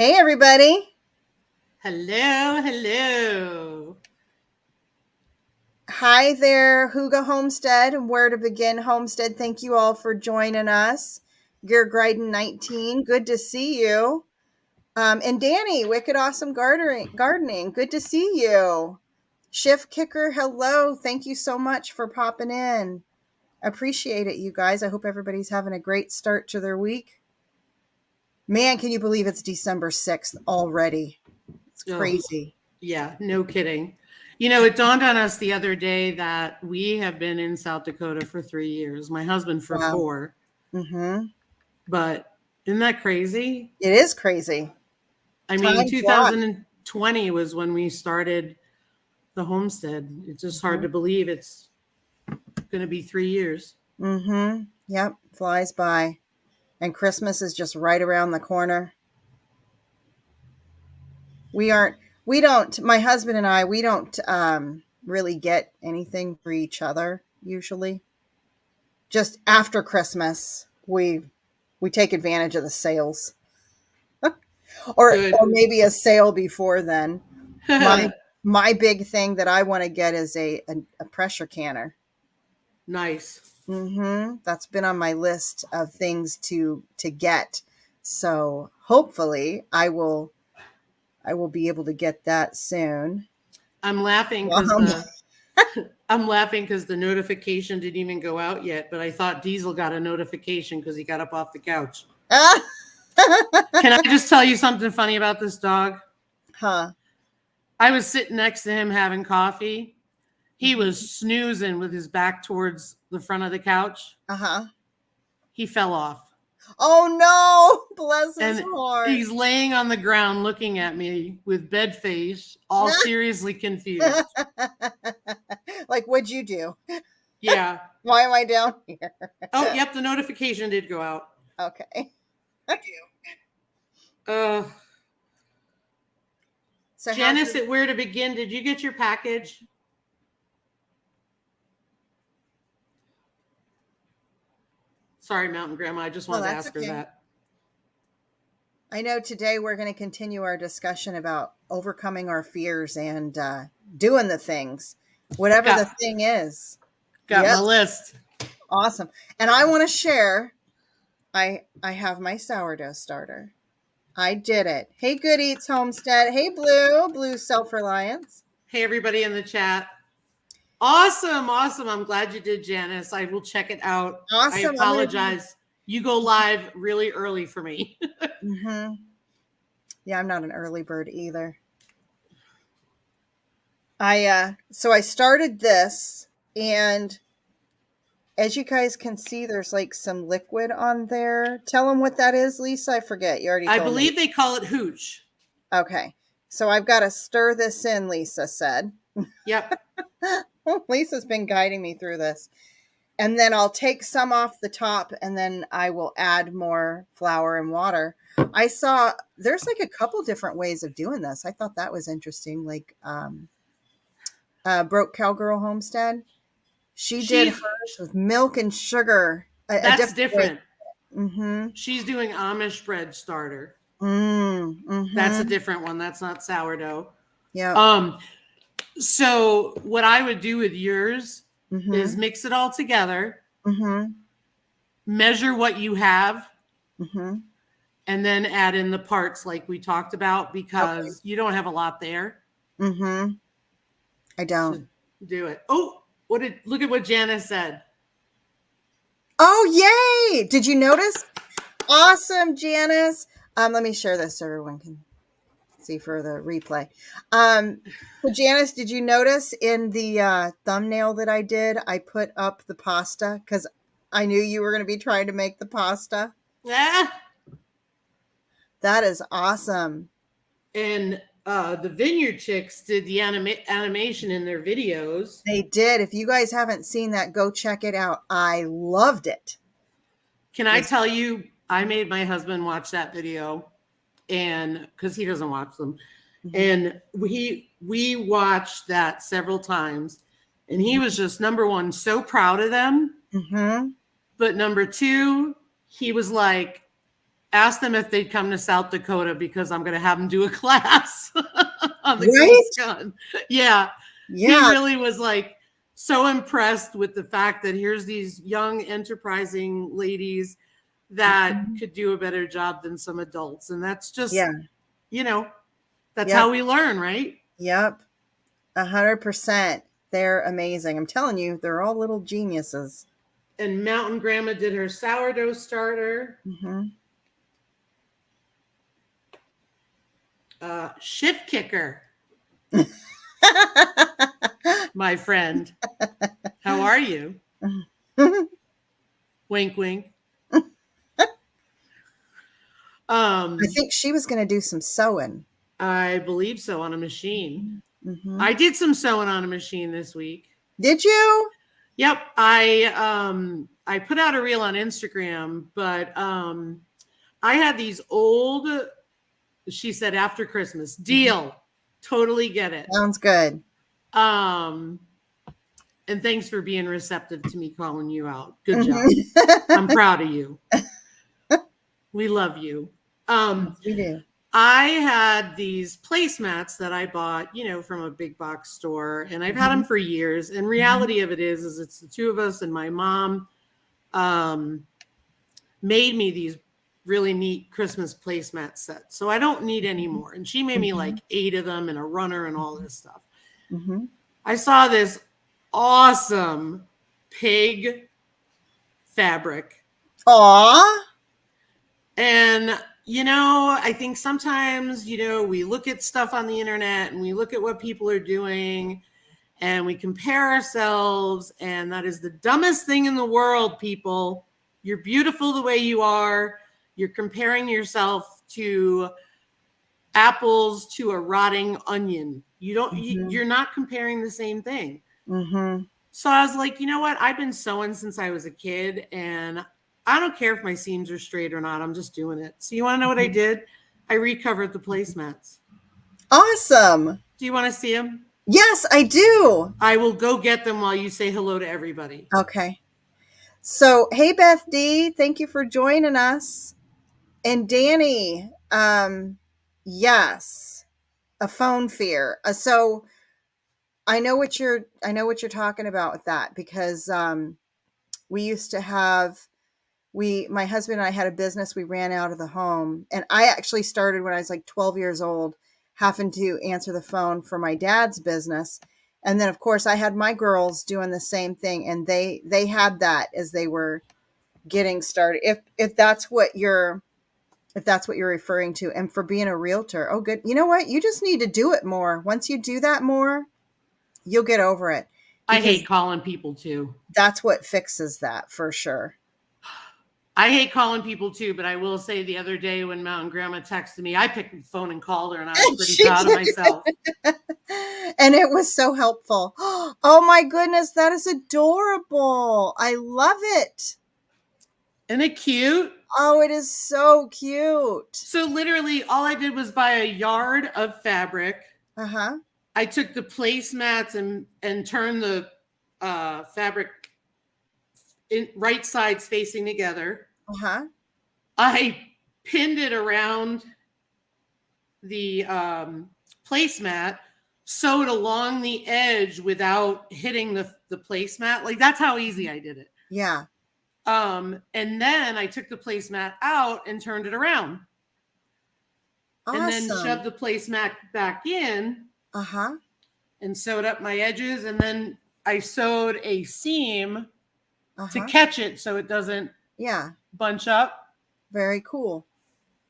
Hey, everybody. Hello, hello. Hi there, Huga Homestead and Where to Begin Homestead. Thank you all for joining us. Gear Gryden 19, good to see you. And Danny, Wicked Awesome Gardening, good to see you. Shift Kicker, hello. Thank you so much for popping in. Appreciate it, you guys. I hope everybody's having a great start to their week. Man, can you believe it's December 6th already? It's crazy. Yeah, no kidding. You know, it dawned on us the other day that we have been in South Dakota for 3 years, my husband for Wow. 4. Mm-hmm. But isn't that crazy? It is crazy. I mean, 2020 was when we started the homestead. It's just hard to believe it's going to be 3 years. Mm-hmm. Yep. Flies by. And Christmas is just right around the corner. My husband and I, we don't really get anything for each other usually. Just after Christmas, we take advantage of the sales. or maybe a sale before then. My big thing that I want to get is a pressure canner. Nice. Mm-hmm. That's been on my list of things to get. So hopefully I will be able to get that soon. I'm laughing because the notification didn't even go out yet, but I thought Diesel got a notification because he got up off the couch. Can I just tell you something funny about this dog? Huh. I was sitting next to him having coffee. He was snoozing with his back towards the front of the couch. Uh-huh. He fell off. Oh no, bless his And heart. he's laying on the ground looking at me with bed face, all seriously confused. Like, what'd you do? Yeah. Why am I down here? Oh, yep, the notification did go out. Okay. So Janice, at Where to Begin, did you get your package? Sorry, Mountain Grandma, I just wanted to ask her that. I know today we're going to continue our discussion about overcoming our fears and doing the things, whatever the thing is. Got my list. Awesome. And I want to share, I have my sourdough starter. I did it. Hey, Good Eats Homestead. Hey, Blue Self-Reliance. Hey, everybody in the chat. Awesome. I'm glad you did, Janice. I will check it out. Awesome. I apologize. You go live really early for me. Mm-hmm. Yeah, I'm not an early bird either. So I started this, and as you guys can see, there's like some liquid on there. Tell them what that is, Lisa. I forget. You already told me. I believe they call it hooch. Okay. So I've got to stir this in, Lisa said. Yep. Lisa's been guiding me through this. And then I'll take some off the top, and then I will add more flour and water. I saw there's like a couple different ways of doing this. I thought that was interesting. Like Broke Cowgirl Homestead. She did hers with milk and sugar. That's different. Mm-hmm. She's doing Amish bread starter. Mm-hmm. That's a different one. That's not sourdough. Yeah. So what I would do with yours is mix it all together, measure what you have, and then add in the parts like we talked about, because you don't have a lot there. I don't. So do it. Oh, look at what Janice said. Oh, yay! Did you notice? Awesome, Janice. Let me share this so everyone can see for the replay. So Janice, did you notice in the thumbnail that I did, I put up the pasta because I knew you were going to be trying to make the pasta? Yeah. That is awesome. And the Vineyard Chicks did the animation in their videos. They did. If you guys haven't seen that, go check it out. I loved it. Can I tell you, I made my husband watch that video, and because he doesn't watch them. And we watched that several times, and he was just, number one, so proud of them. But number two, he was like, ask them if they'd come to South Dakota because I'm going to have them do a class on the Right? grease gun. Yeah. He Yeah. really was like so impressed with the fact that here's these young, enterprising ladies that could do a better job than some adults. And that's just, you know, that's how we learn, right? Yep. 100%. They're amazing. I'm telling you, they're all little geniuses. And Mountain Grandma did her sourdough starter. Shift kicker. My friend. How are you? Wink, wink. I think she was going to do some sewing. I believe so, on a machine. I did some sewing on a machine this week. Did you? Yep. I put out a reel on Instagram, but I had these old, she said, after Christmas deal. Totally get it. Sounds good. And thanks for being receptive to me calling you out. Good job. I'm proud of you. We love you. We do. I had these placemats that I bought, you know, from a big box store, and I've had them for years. And reality of it is it's the two of us, and my mom made me these really neat Christmas placemat sets. So I don't need any more. And she made me like 8 of them and a runner and all this stuff. I saw this awesome pig fabric. Aw. And, you know, I think sometimes, you know, we look at stuff on the internet and we look at what people are doing and we compare ourselves. And that is the dumbest thing in the world, people. You're beautiful the way you are. You're comparing yourself to apples to a rotting onion. You don't, you're not comparing the same thing. So I was like, you know what? I've been sewing since I was a kid, and I don't care if my seams are straight or not. I'm just doing it. So you want to know what I did? I recovered the placemats. Awesome. Do you want to see them? Yes, I do. I will go get them while you say hello to everybody. Okay. So, hey, Beth D, thank you for joining us. And Danny, yes, a phone fear. So I know what you're talking about with that, because we used to have, my husband and I had a business. We ran out of the home, and I actually started when I was like 12 years old, having to answer the phone for my dad's business. And then of course I had my girls doing the same thing, and they had that as they were getting started. If that's what you're referring to. And for being a realtor, oh good. You know what? You just need to do it more. Once you do that more, you'll get over it. I hate calling people too. That's what fixes that for sure. I hate calling people too, but I will say the other day when Mountain Grandma texted me, I picked the phone and called her, and I was pretty proud of myself. And it was so helpful. Oh my goodness, that is adorable. I love it. Isn't it cute? Oh, it is so cute. So literally all I did was buy a yard of fabric. I took the placemats and turned the fabric in right sides facing together. I pinned it around the placemat, sewed along the edge without hitting the placemat. Like, that's how easy I did it. Yeah. And then I took the placemat out and turned it around. Awesome. And then shoved the placemat back in. And sewed up my edges. And then I sewed a seam to catch it so it doesn't bunch up. Very cool.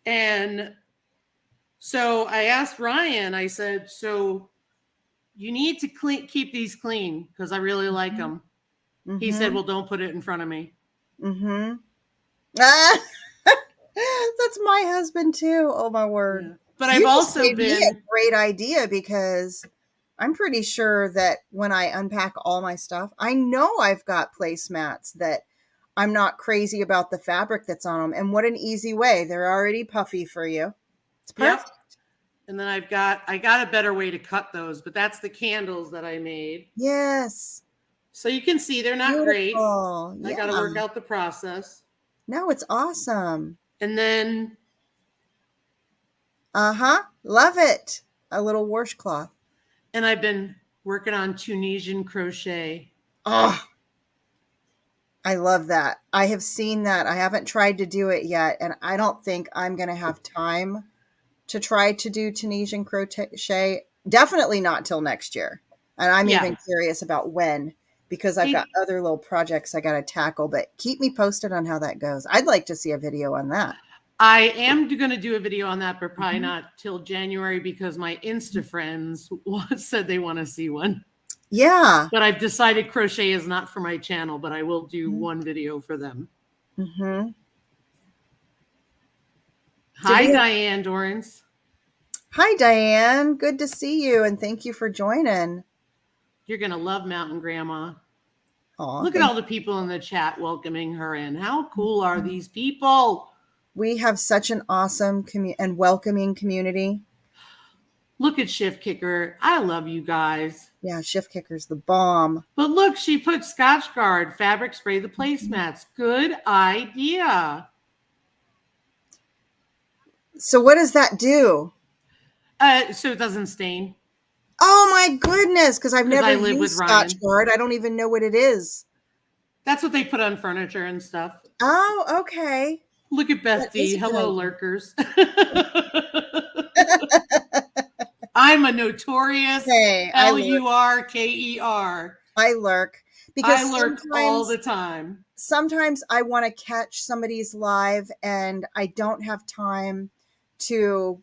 And so I asked Ryan, I said, so you need to keep these clean because I really like them. He said, well, don't put it in front of me. That's my husband too. Oh my word. Yeah. But I've also been a great idea, because I'm pretty sure that when I unpack all my stuff, I know I've got placemats that I'm not crazy about the fabric that's on them. And what an easy way. They're already puffy for you. It's perfect. Yep. And then I got a better way to cut those, but that's the candles that I made. Yes. So you can see they're not great. Yeah. I got to work out the process. No, it's awesome. And then. Love it. A little washcloth. And I've been working on Tunisian crochet. Oh, I love that. I have seen that. I haven't tried to do it yet. And I don't think I'm going to have time to try to do Tunisian crochet. Definitely not till next year. And I'm even curious about when, because I've got other little projects I got to tackle, but keep me posted on how that goes. I'd like to see a video on that. I am going to do a video on that, but probably not till January because my Insta friends said they want to see one. Yeah. But I've decided crochet is not for my channel, but I will do one video for them. Hi, Diane Dorrance. Hi, Diane. Good to see you, and thank you for joining. You're going to love Mountain Grandma. Look at all the people in the chat welcoming her in. How cool are these people? We have such an awesome and welcoming community. Look at Shift Kicker. I love you guys. Yeah, Shift Kicker's the bomb. But look, she put Scotch Guard, fabric spray the placemats. Good idea. So what does that do? So it doesn't stain. Oh my goodness, because I've never used Scotch Guard. I don't even know what it is. That's what they put on furniture and stuff. Oh, okay. Look at Beth D. Hello, lurkers. I'm a notorious LURKER. I lurk. Because I lurk all the time. Sometimes I want to catch somebody's live and I don't have time to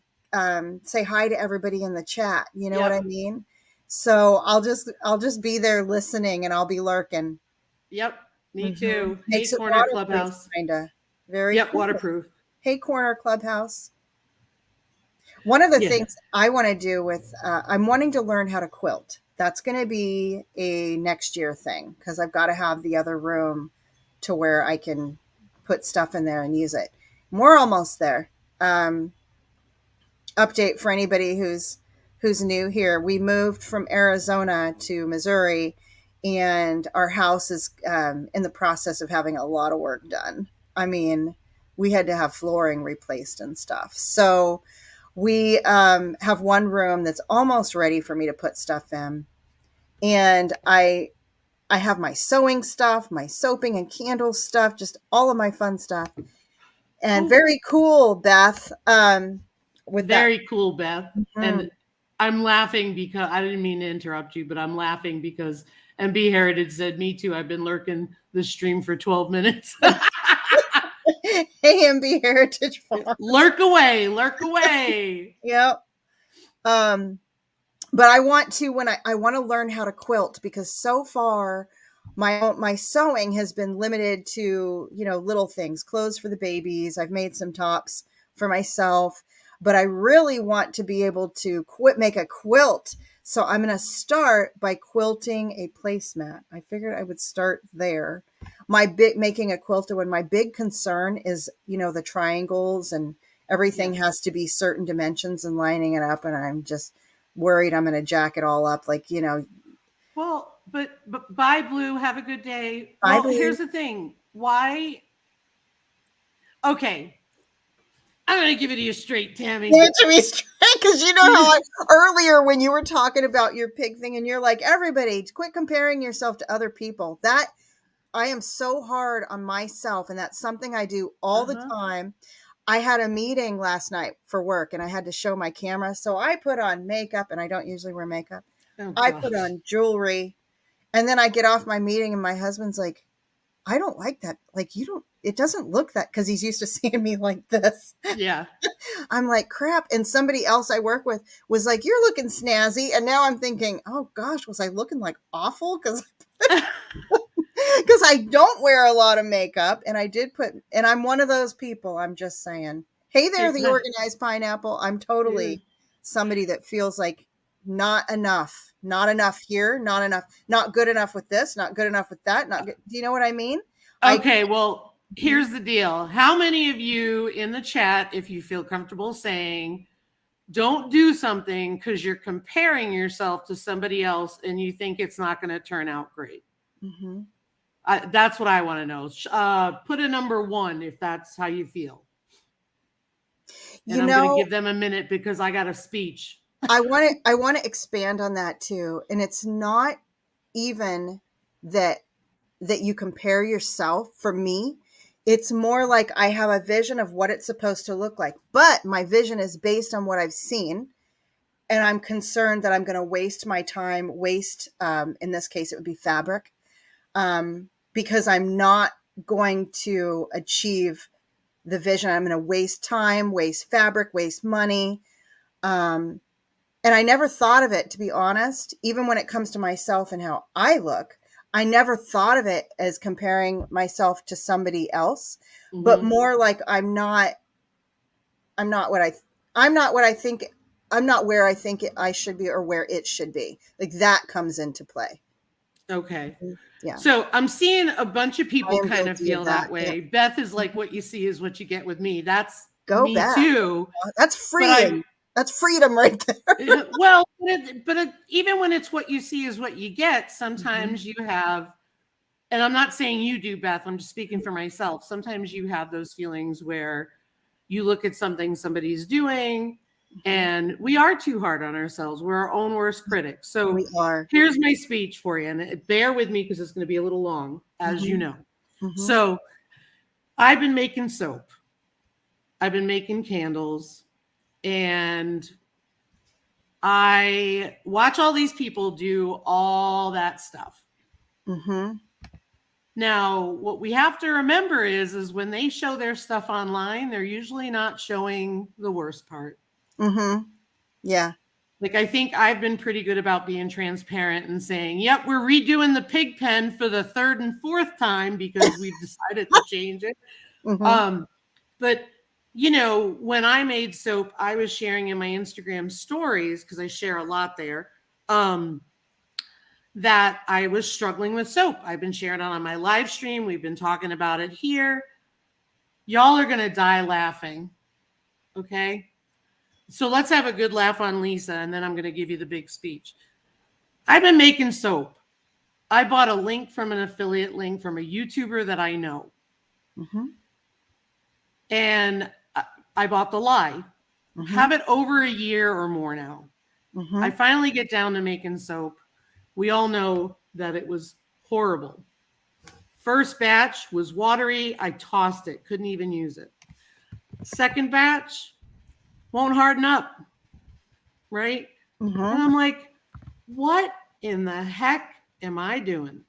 say hi to everybody in the chat. You know what I mean? So I'll just be there listening and I'll be lurking. Yep. Me too. Makes Hey, Corner Clubhouse. Kinda. Very cool. Waterproof. Hey, Corner Clubhouse. One of the things I want to do with, I'm wanting to learn how to quilt. That's going to be a next year thing because I've got to have the other room to where I can put stuff in there and use it. We're almost there. Update for anybody who's new here. We moved from Arizona to Missouri, and our house is in the process of having a lot of work done. I mean, we had to have flooring replaced and stuff. So we have one room that's almost ready for me to put stuff in. And I have my sewing stuff, my soaping and candle stuff, just all of my fun stuff. And very cool, Beth. Very cool, Beth. And I'm laughing because I didn't mean to interrupt you, but I'm laughing because MB Heritage said, me too. I've been lurking the stream for 12 minutes. Hey, MB Heritage Farm. Lurk away, lurk away. Yep. But I want to, I want to learn how to quilt because so far my sewing has been limited to, little things, clothes for the babies. I've made some tops for myself, but I really want to be able to make a quilt. So I'm going to start by quilting a placemat. I figured I would start there. Making a quilted one. My big concern is, the triangles and everything has to be certain dimensions and lining it up. And I'm just worried I'm going to jack it all up. Well, but bye, Blue. Have a good day. Bye, well, Blue. Here's the thing. Why? Okay. I'm going to give it to you straight, Tammy. Give it to me straight, because you know how earlier when you were talking about your pig thing and you're like, everybody, quit comparing yourself to other people. That I am so hard on myself, and that's something I do all the time. I had a meeting last night for work, and I had to show my camera, so I put on makeup, and I don't usually wear makeup. I put on jewelry, and then I get off my meeting, and my husband's like, I don't like that. It doesn't look that, because he's used to seeing me like this. Yeah. I'm like, crap. And somebody else I work with was like, you're looking snazzy. And now I'm thinking, oh gosh, was I looking like awful? Because I don't wear a lot of makeup. And and I'm one of those people. I'm just saying, hey there, the organized pineapple. I'm totally somebody that feels like not enough here, not enough, not good enough with this, not good enough with that. Not good. Do you know what I mean? Okay. Well, here's the deal. How many of you in the chat, if you feel comfortable saying, don't do something because you're comparing yourself to somebody else and you think it's not going to turn out great? Mm-hmm. That's what I want to know. Put a number 1 if that's how you feel. And I'm going to give them a minute because I got a speech. I want to expand on that too. And it's not even that you compare yourself. For me, it's more like I have a vision of what it's supposed to look like, but my vision is based on what I've seen. And I'm concerned that I'm going to waste my time, in this case, it would be fabric, because I'm not going to achieve the vision. I'm going to waste time, waste fabric, waste money. And I never thought of it, to be honest, even when it comes to myself and how I look, I never thought of it as comparing myself to somebody else, but more like I'm not where I think I should be or where it should be. Like that comes into play. Okay. Yeah. So I'm seeing a bunch of people kind of feel that way. Yeah. Beth is like, what you see is what you get with me. That's me Beth. Too. That's freedom. That's freedom right there. Well, but even when it's what you see is what you get, sometimes you have, and I'm not saying you do, Beth, I'm just speaking for myself. Sometimes you have those feelings where you look at something somebody's doing and we are too hard on ourselves. We're our own worst critics. So we are. Here's my speech for you, and bear with me because it's going to be a little long, as you know. So I've been making soap. I've been making candles. And I watch all these people do all that stuff. Now, what we have to remember is when they show their stuff online, they're usually not showing the worst part. Yeah. Like, I think I've been pretty good about being transparent and saying, yep, we're redoing the pig pen for the third and fourth time because we've decided to change it. But you know, when I made soap, I was sharing in my Instagram stories, because I share a lot there, that I was struggling with soap. I've been sharing it on my live stream. We've been talking about it here. Y'all are going to die laughing. Okay? So let's have a good laugh on Lisa, and then I'm going to give you the big speech. I've been making soap. I bought a link from an affiliate link from a YouTuber that I know. And I bought the lie. Have it over a year or more now. I finally get down to making soap. We all know that it was horrible. First batch was watery. I tossed it. Couldn't even use it. Second batch won't harden up. Right? And I'm like, what in the heck am I doing?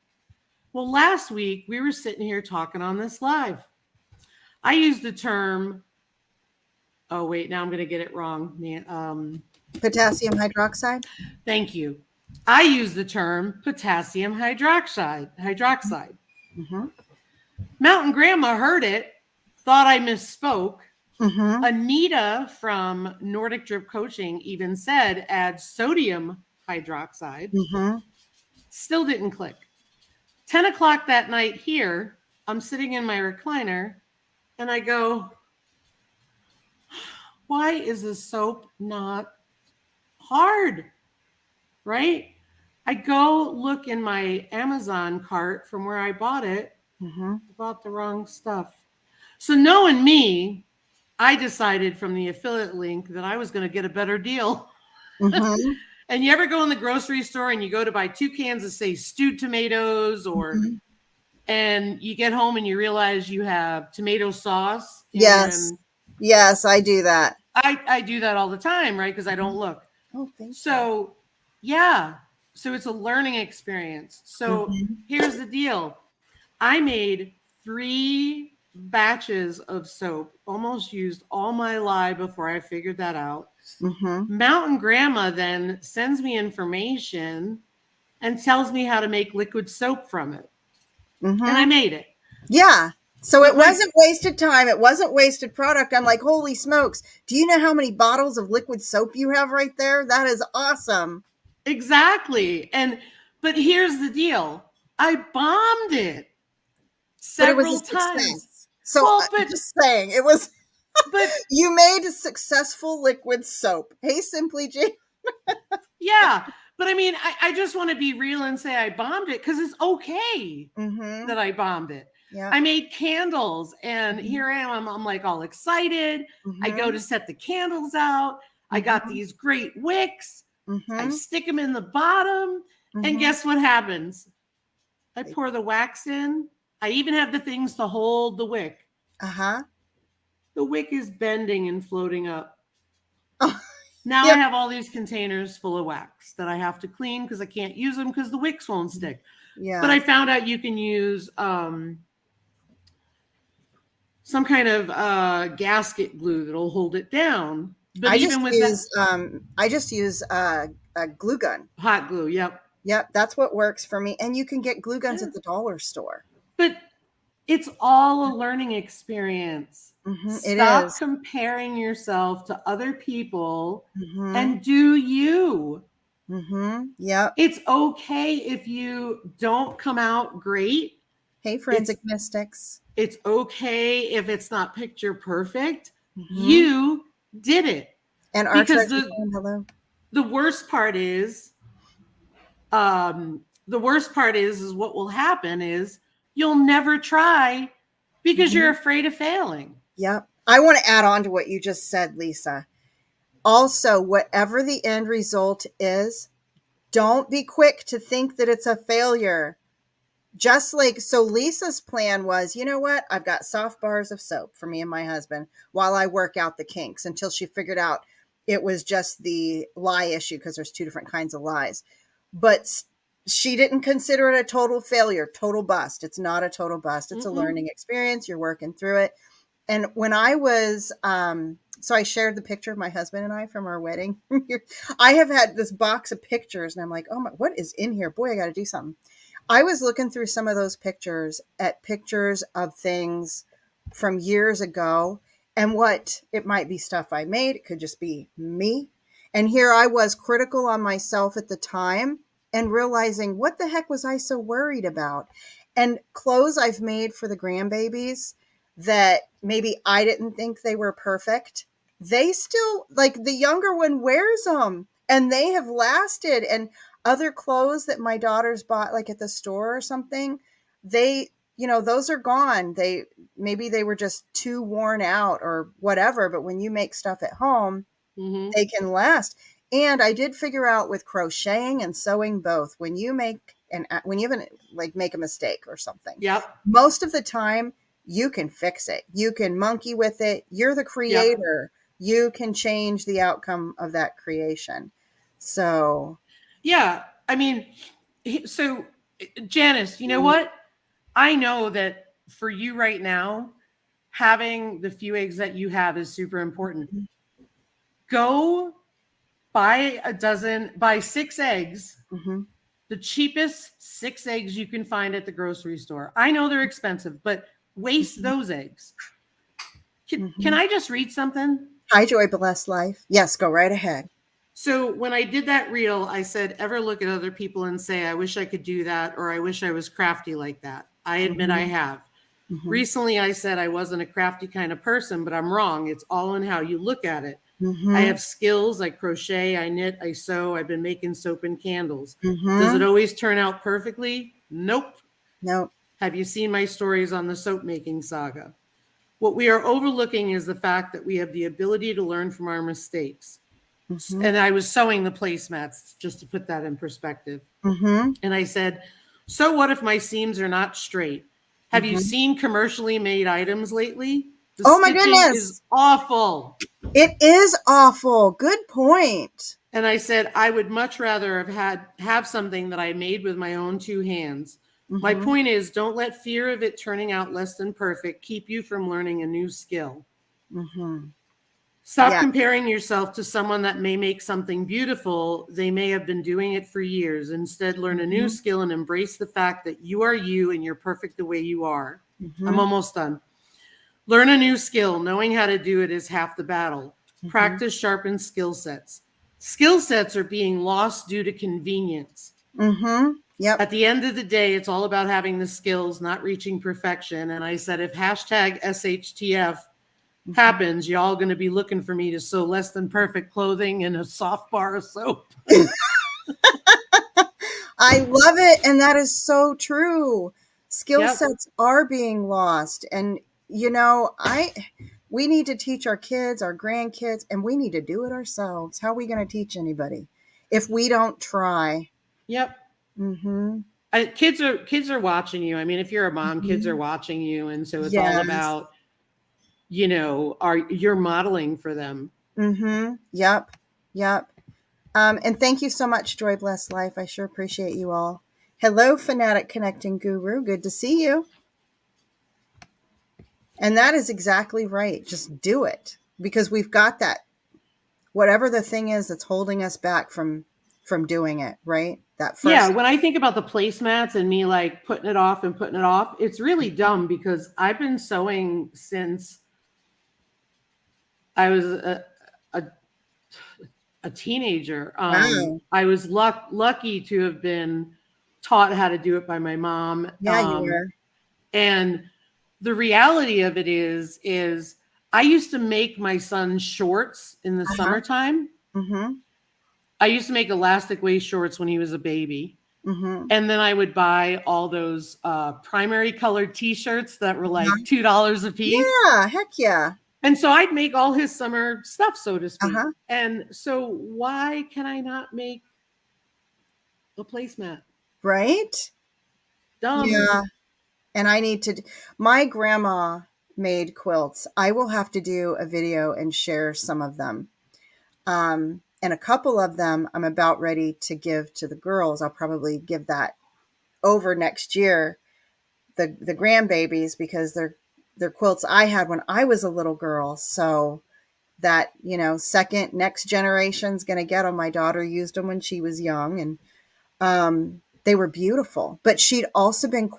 Well, last week we were sitting here talking on this live. I used the term, oh, wait, now I'm going to get it wrong. Potassium hydroxide? Thank you. I use the term potassium hydroxide. Mountain Grandma heard it, thought I misspoke. Anita from Nordic Drip Coaching even said add sodium hydroxide. Still didn't click. 10 o'clock that night here, I'm sitting in my recliner and I go, why is this soap not hard? Right? I go look in my Amazon cart from where I bought it. I bought the wrong stuff. So knowing me, I decided from the affiliate link that I was going to get a better deal. And you ever go in the grocery store and you go to buy 2 cans of, say, stewed tomatoes, or and you get home and you realize you have tomato sauce? Yes, I do that. I do that all the time, right? Because I don't look. Oh, thank you. So, yeah. So it's a learning experience. So here's the deal. I made 3 batches of soap, almost used all my lye before I figured that out. Mountain Grandma then sends me information and tells me how to make liquid soap from it. And I made it. Yeah. So it wasn't wasted time. It wasn't wasted product. I'm like, holy smokes. Do you know how many bottles of liquid soap you have right there? That is awesome. Exactly. But here's the deal. I bombed it several times. So I'm just saying, it was, but you made a successful liquid soap. Hey, Simply Jane. Yeah. But I mean, I just want to be real and say I bombed it because it's okay that I bombed it. Yeah. I made candles, and here I am. I'm like all excited. I go to set the candles out. I got these great wicks. I stick them in the bottom. And guess what happens? I pour the wax in. I even have the things to hold the wick. The wick is bending and floating up. Now I have all these containers full of wax that I have to clean because I can't use them because the wicks won't stick. Yeah. But I found out you can use some kind of gasket glue that'll hold it down. But I just use a glue gun. Hot glue, yep. Yep, that's what works for me. And you can get glue guns at the dollar store. But it's all a learning experience. Stop comparing yourself to other people and do you. Yep. It's okay if you don't come out great. Hey, forensic mystics. It's okay if it's not picture perfect. You did it. And our the worst part is, is what will happen is you'll never try because you're afraid of failing. Yep. I want to add on to what you just said, Lisa. Also, whatever the end result is, don't be quick to think that it's a failure. Just like, so Lisa's plan was, you know what? I've got soft bars of soap for me and my husband while I work out the kinks, until she figured out it was just the lye issue, because there's two different kinds of lies. But she didn't consider it a total failure, total bust. It's not a total bust. It's a learning experience. You're working through it. And when I was, so I shared the picture of my husband and I from our wedding. I have had this box of pictures and I'm like, oh my, what is in here? Boy, I got to do something. I was looking through some of those pictures of things from years ago, and what it might be stuff I made. It could just be me. And here I was critical on myself at the time and realizing, what the heck was I so worried about? And clothes I've made for the grandbabies that maybe I didn't think they were perfect, they still, like, the younger one wears them and they have lasted. And other clothes that my daughters bought, like at the store or something, they, you know, those are gone. Maybe they were just too worn out or whatever. But when you make stuff at home, they can last. And I did figure out with crocheting and sewing both, when you make make a mistake or something, most of the time you can fix it. You can monkey with it. You're the creator. You can change the outcome of that creation. So, yeah, I mean, so Janice, you know what? I know that for you right now, having the few eggs that you have is super important. Go buy 6 eggs, the cheapest 6 eggs you can find at the grocery store. I know they're expensive, but waste those eggs. Can I just read something? Hi, Joy, blessed life. Yes, go right ahead. So when I did that reel, I said, ever look at other people and say, I wish I could do that, or I wish I was crafty like that? I admit I have. Recently, I said I wasn't a crafty kind of person, but I'm wrong. It's all in how you look at it. I have skills. I crochet, I knit, I sew. I've been making soap and candles. Does it always turn out perfectly? Nope. Have you seen my stories on the soap making saga? What we are overlooking is the fact that we have the ability to learn from our mistakes. And I was sewing the placemats just to put that in perspective. And I said, so what if my seams are not straight? Have you seen commercially made items lately? Oh my goodness. Is awful. It is awful. Good point. And I said, I would much rather have something that I made with my own 2 hands. My point is, don't let fear of it turning out less than perfect keep you from learning a new skill. Stop comparing yourself to someone that may make something beautiful. They may have been doing it for years. Instead, learn a new skill and embrace the fact that you are you and you're perfect the way you are. I'm almost done. Learn a new skill. Knowing how to do it is half the battle. Practice sharpens skill sets. Skill sets are being lost due to convenience. At the end of the day, it's all about having the skills, not reaching perfection. And I said, if hashtag SHTF happens, y'all going to be looking for me to sew less than perfect clothing and a soft bar of soap. I love it. And that is so true. Skill sets are being lost. And, we need to teach our kids, our grandkids, and we need to do it ourselves. How are we going to teach anybody if we don't try? Yep. Mm-hmm. Kids are watching you. I mean, if you're a mom, kids are watching you. And so it's all about, you're modeling for them. Mm-hmm. Yep. And thank you so much, Joy Bless Life. I sure appreciate you all. Hello, Fanatic Connecting Guru. Good to see you. And that is exactly right. Just do it, because we've got that, whatever the thing is that's holding us back from doing it, right? That first. Yeah, when I think about the placemats and me like putting it off, it's really dumb, because I've been sewing since I was a teenager. Wow. I was lucky to have been taught how to do it by my mom. Yeah, you were. And the reality of it is I used to make my son shorts in the summertime. Mm-hmm. I used to make elastic waist shorts when he was a baby. Mm-hmm. And then I would buy all those primary colored t-shirts that were like $2 a piece. Yeah, heck yeah. And so I'd make all his summer stuff, so to speak. And so why can I not make a placemat? Right? Dumb. Yeah. And I need to, my grandma made quilts. I will have to do a video and share some of them. And a couple of them I'm about ready to give to the girls. I'll probably give that over next year, the grandbabies, because they're quilts I had when I was a little girl. So that, second, next generation's going to get them. My daughter used them when she was young, and they were beautiful. But she'd also been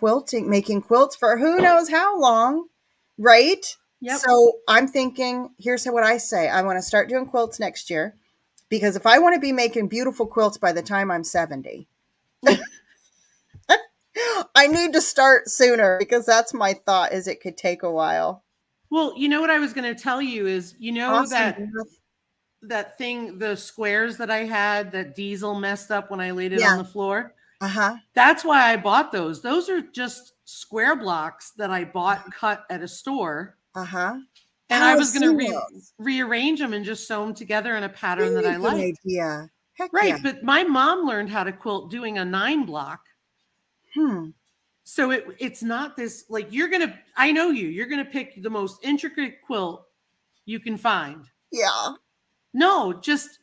making quilts for who knows how long, right? Yep. So I'm thinking, here's what I say. I want to start doing quilts next year, because if I want to be making beautiful quilts by the time I'm 70, I need to start sooner, because that's my thought, is it could take a while. Well, you know what I was going to tell you is, Awesome. that thing, the squares that I had that Diesel messed up when I laid it on the floor. That's why I bought those. Those are just square blocks that I bought cut at a store. And I was going to rearrange them and just sew them together in a pattern that I liked. Yeah. Right. Yeah. But my mom learned how to quilt doing a 9 block. So it's not this, like, I know you're going to pick the most intricate quilt you can find. Yeah. No, just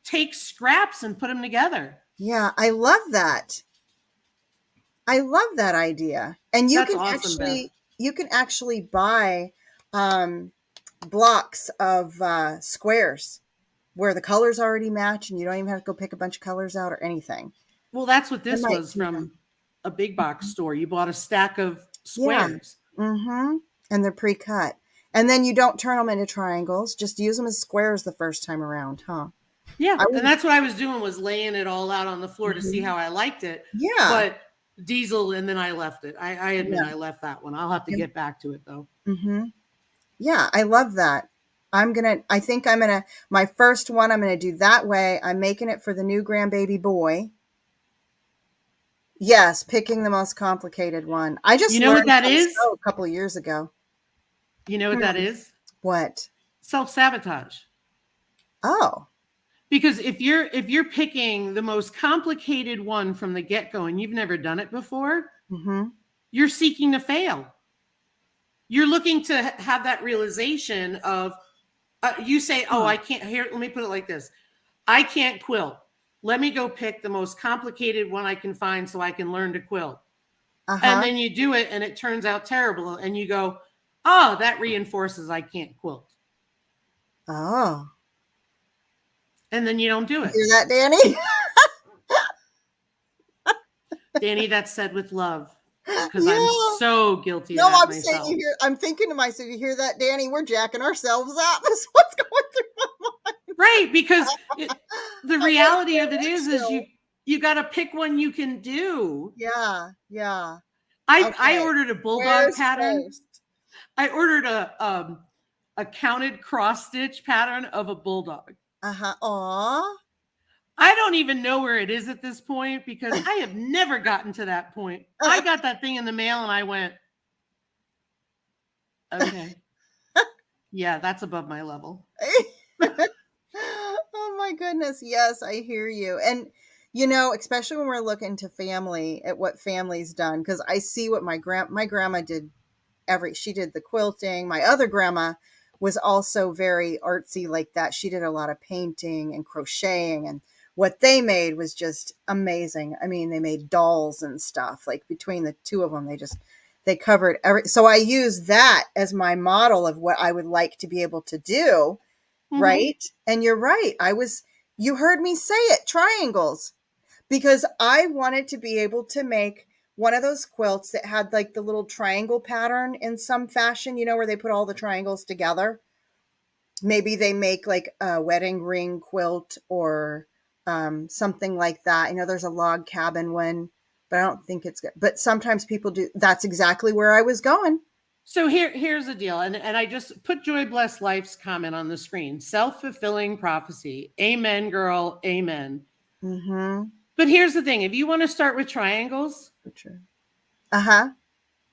take scraps and put them together. Yeah. I love that. I love that idea. And you can actually buy blocks of squares where the colors already match, and you don't even have to go pick a bunch of colors out or anything. Well, that's what this was from a big box store. You bought a stack of squares. Yeah. And they're pre-cut. And then you don't turn them into triangles. Just use them as squares the first time around, huh? Yeah. And that's what I was doing, was laying it all out on the floor to see how I liked it. Yeah. But Diesel, and then I left it. I admit I left that one. I'll have to get back to it, though. Yeah, I love that. My first one, I'm going to do that way. I'm making it for the new grandbaby boy. Yes, picking the most complicated one. I just learned what that is a couple of years ago. You know what that is? What? Self-sabotage. Oh. Because if you're picking the most complicated one from the get-go and you've never done it before, you're seeking to fail. You're looking to have that realization of, you say, oh, I can't, here, let me put it like this. I can't quilt. Let me go pick the most complicated one I can find so I can learn to quilt. And then you do it and it turns out terrible. And you go, oh, that reinforces I can't quilt. Oh. And then you don't do it. You hear that, Danny? Danny, that's said with love. Because I'm so guilty of that myself. I'm thinking to myself, you hear that, Danny? We're jacking ourselves up. That's what's going through my mind. Right, because the reality of it is you got to pick one you can do. Yeah, yeah. I ordered a bulldog pattern. I ordered a counted cross stitch pattern of a bulldog. Aw. I don't even know where it is at this point because I have never gotten to that point. I got that thing in the mail and I went, okay. Yeah, that's above my level. Oh my goodness. Yes, I hear you. And especially when we're looking to family at what family's done, because I see what my grandma did. She did the quilting. My other grandma was also very artsy like that. She did a lot of painting and crocheting, and what they made was just amazing. I mean, they made dolls and stuff. Like between the two of them, they covered so I use that as my model of what I would like to be able to do. Right? And you're right. You heard me say it, triangles, because I wanted to be able to make one of those quilts that had like the little triangle pattern in some fashion, where they put all the triangles together. Maybe they make like a wedding ring quilt or something like that. There's a log cabin one, but I don't think it's good. But sometimes people do. That's exactly where I was going. So here's the deal. And I just put Joy Bless Life's comment on the screen. Self-fulfilling prophecy. Amen, girl. Amen. Mm-hmm. But here's the thing. If you want to start with triangles, uh-huh,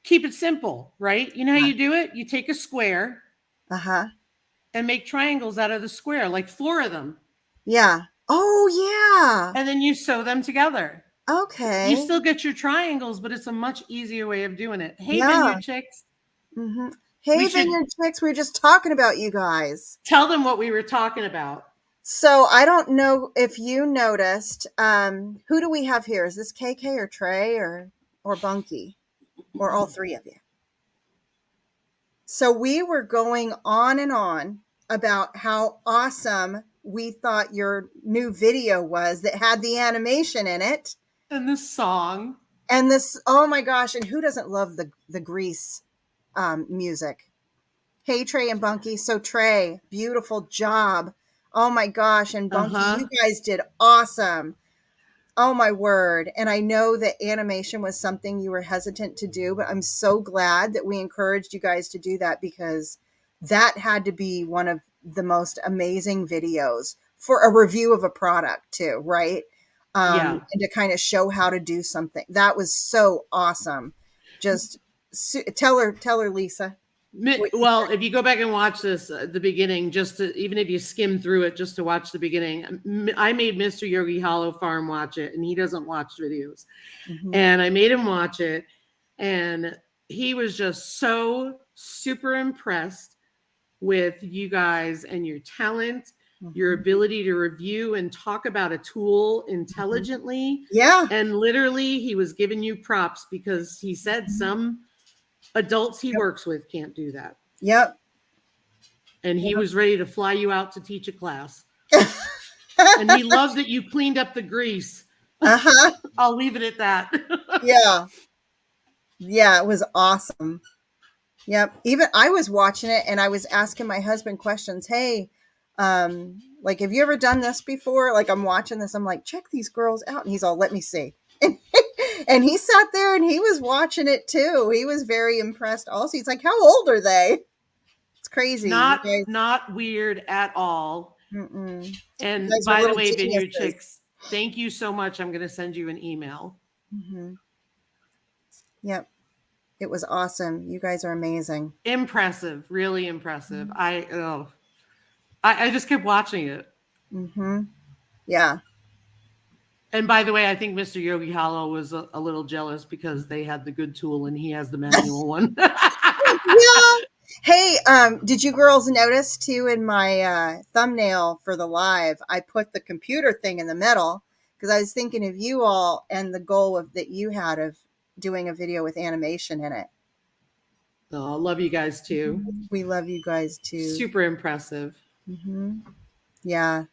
keep it simple, right? You know how you do it? You take a square and make triangles out of the square, like 4 of them. Yeah. Oh, yeah. And then you sew them together. Okay. You still get your triangles, but it's a much easier way of doing it. Hey, Vineyard Chicks. Mm-hmm. Hey, Vineyard Chicks, we were just talking about you guys. Tell them what we were talking about. So I don't know if you noticed, who do we have here? Is this KK or Trey or Bunky or all 3 of you? So we were going on and on about how awesome we thought your new video was that had the animation in it. And the song. And this, oh my gosh, and who doesn't love the Grease music? Hey, Trey and Bunky. So Trey, beautiful job. Oh my gosh. And Bunky, you guys did awesome. Oh my word. And I know that animation was something you were hesitant to do, but I'm so glad that we encouraged you guys to do that, because that had to be one of the most amazing videos for a review of a product too, right? And to kind of show how to do something. That was so awesome. Just tell her, Lisa. Well, if you go back and watch this at the beginning, even if you skim through it just to watch the beginning, I made Mr. Yogi Hollow Farm watch it, and he doesn't watch videos. Mm-hmm. And I made him watch it, and he was just so super impressed with you guys and your talent, your ability to review and talk about a tool intelligently. Yeah. And literally, he was giving you props because he said some adults he works with can't do that. Yep. And he was ready to fly you out to teach a class. And he loved that you cleaned up the grease. I'll leave it at that. Yeah, it was awesome. Yep. Even I was watching it and I was asking my husband questions. Hey, like, have you ever done this before? Like, I'm watching this. I'm like, check these girls out. And he's all, let me see. And he sat there and he was watching it too. He was very impressed also. He's like, how old are they? It's crazy. Not weird at all. Mm-mm. And by the way, Vineyard Chicks, thank you so much. I'm going to send you an email. Mm-hmm. Yep. It was awesome. You guys are amazing. Impressive. Really impressive. Mm-hmm. I just kept watching it. Mm-hmm. Yeah. And by the way, I think Mr. Yogi Hollow was a little jealous because they had the good tool and he has the manual one. Yeah. Hey, did you girls notice too in my thumbnail for the live, I put the computer thing in the middle because I was thinking of you all and the goal that you had of doing a video with animation in it. Oh, I love you guys too. We love you guys too. Super impressive. Mm-hmm. Yeah.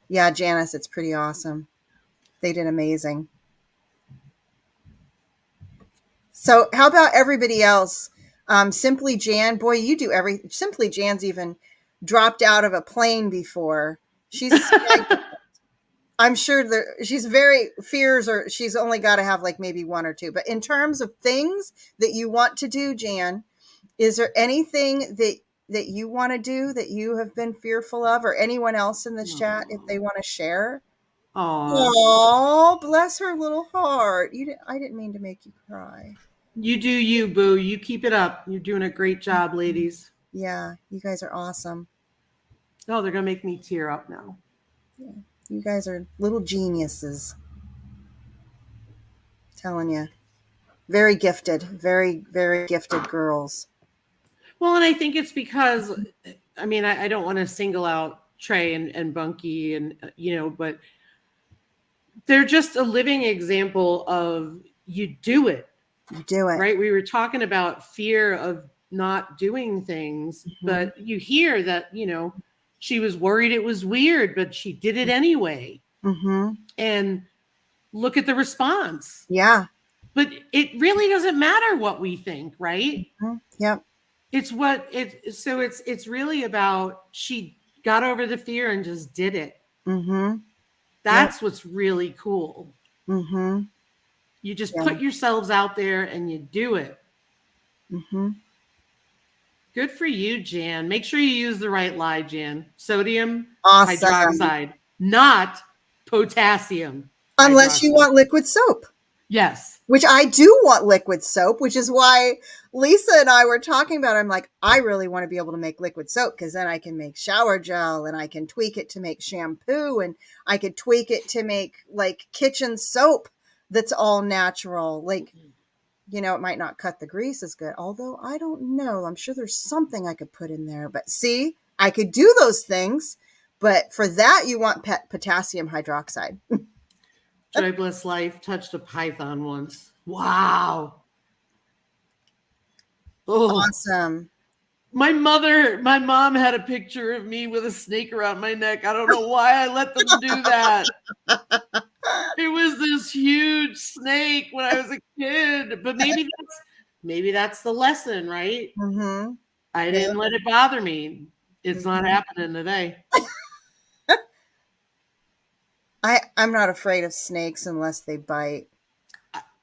Yeah, Janice, it's pretty awesome. They did amazing. So how about everybody else? Simply Jan, boy, you do Simply Jan's even dropped out of a plane before. She's I'm sure she's very fears, or she's only got to have like maybe 1 or 2. But in terms of things that you want to do, Jan, is there anything that you want to do that you have been fearful of, or anyone else in the chat if they want to share? Aw. Oh, bless her little heart. I didn't mean to make you cry. You do you, boo. You keep it up. You're doing a great job, ladies. Yeah, you guys are awesome. Oh, they're going to make me tear up now. Yeah, you guys are little geniuses. Telling you. Very gifted. Very, very gifted girls. Well, and I think it's because, I mean, I don't want to single out Trey and Bunky and, but they're just a living example of you do it. You do it. Right? We were talking about fear of not doing things, but you hear that, she was worried it was weird, but she did it anyway. And look at the response. Yeah. But it really doesn't matter what we think, right? Yep. It's it's really about she got over the fear and just did it. That's what's really cool. You just put yourselves out there and you do it. Good for you, Jan. Make sure you use the right lye, Jan. Sodium hydroxide, not potassium. Unless you want liquid soap. Yes. Which I do want liquid soap, which is why Lisa and I were talking about it. I'm like, I really want to be able to make liquid soap because then I can make shower gel and I can tweak it to make shampoo and I could tweak it to make like kitchen soap that's all natural. Like, it might not cut the grease as good, although I don't know. I'm sure there's something I could put in there. But see, I could do those things. But for that, you want potassium hydroxide. Joy Bliss Life touched a python once. Wow. Oh. Awesome. My mom had a picture of me with a snake around my neck. I don't know why I let them do that. It was this huge snake when I was a kid, but maybe that's the lesson, right? I didn't let it bother me. It's not happening today. I'm not afraid of snakes unless they bite.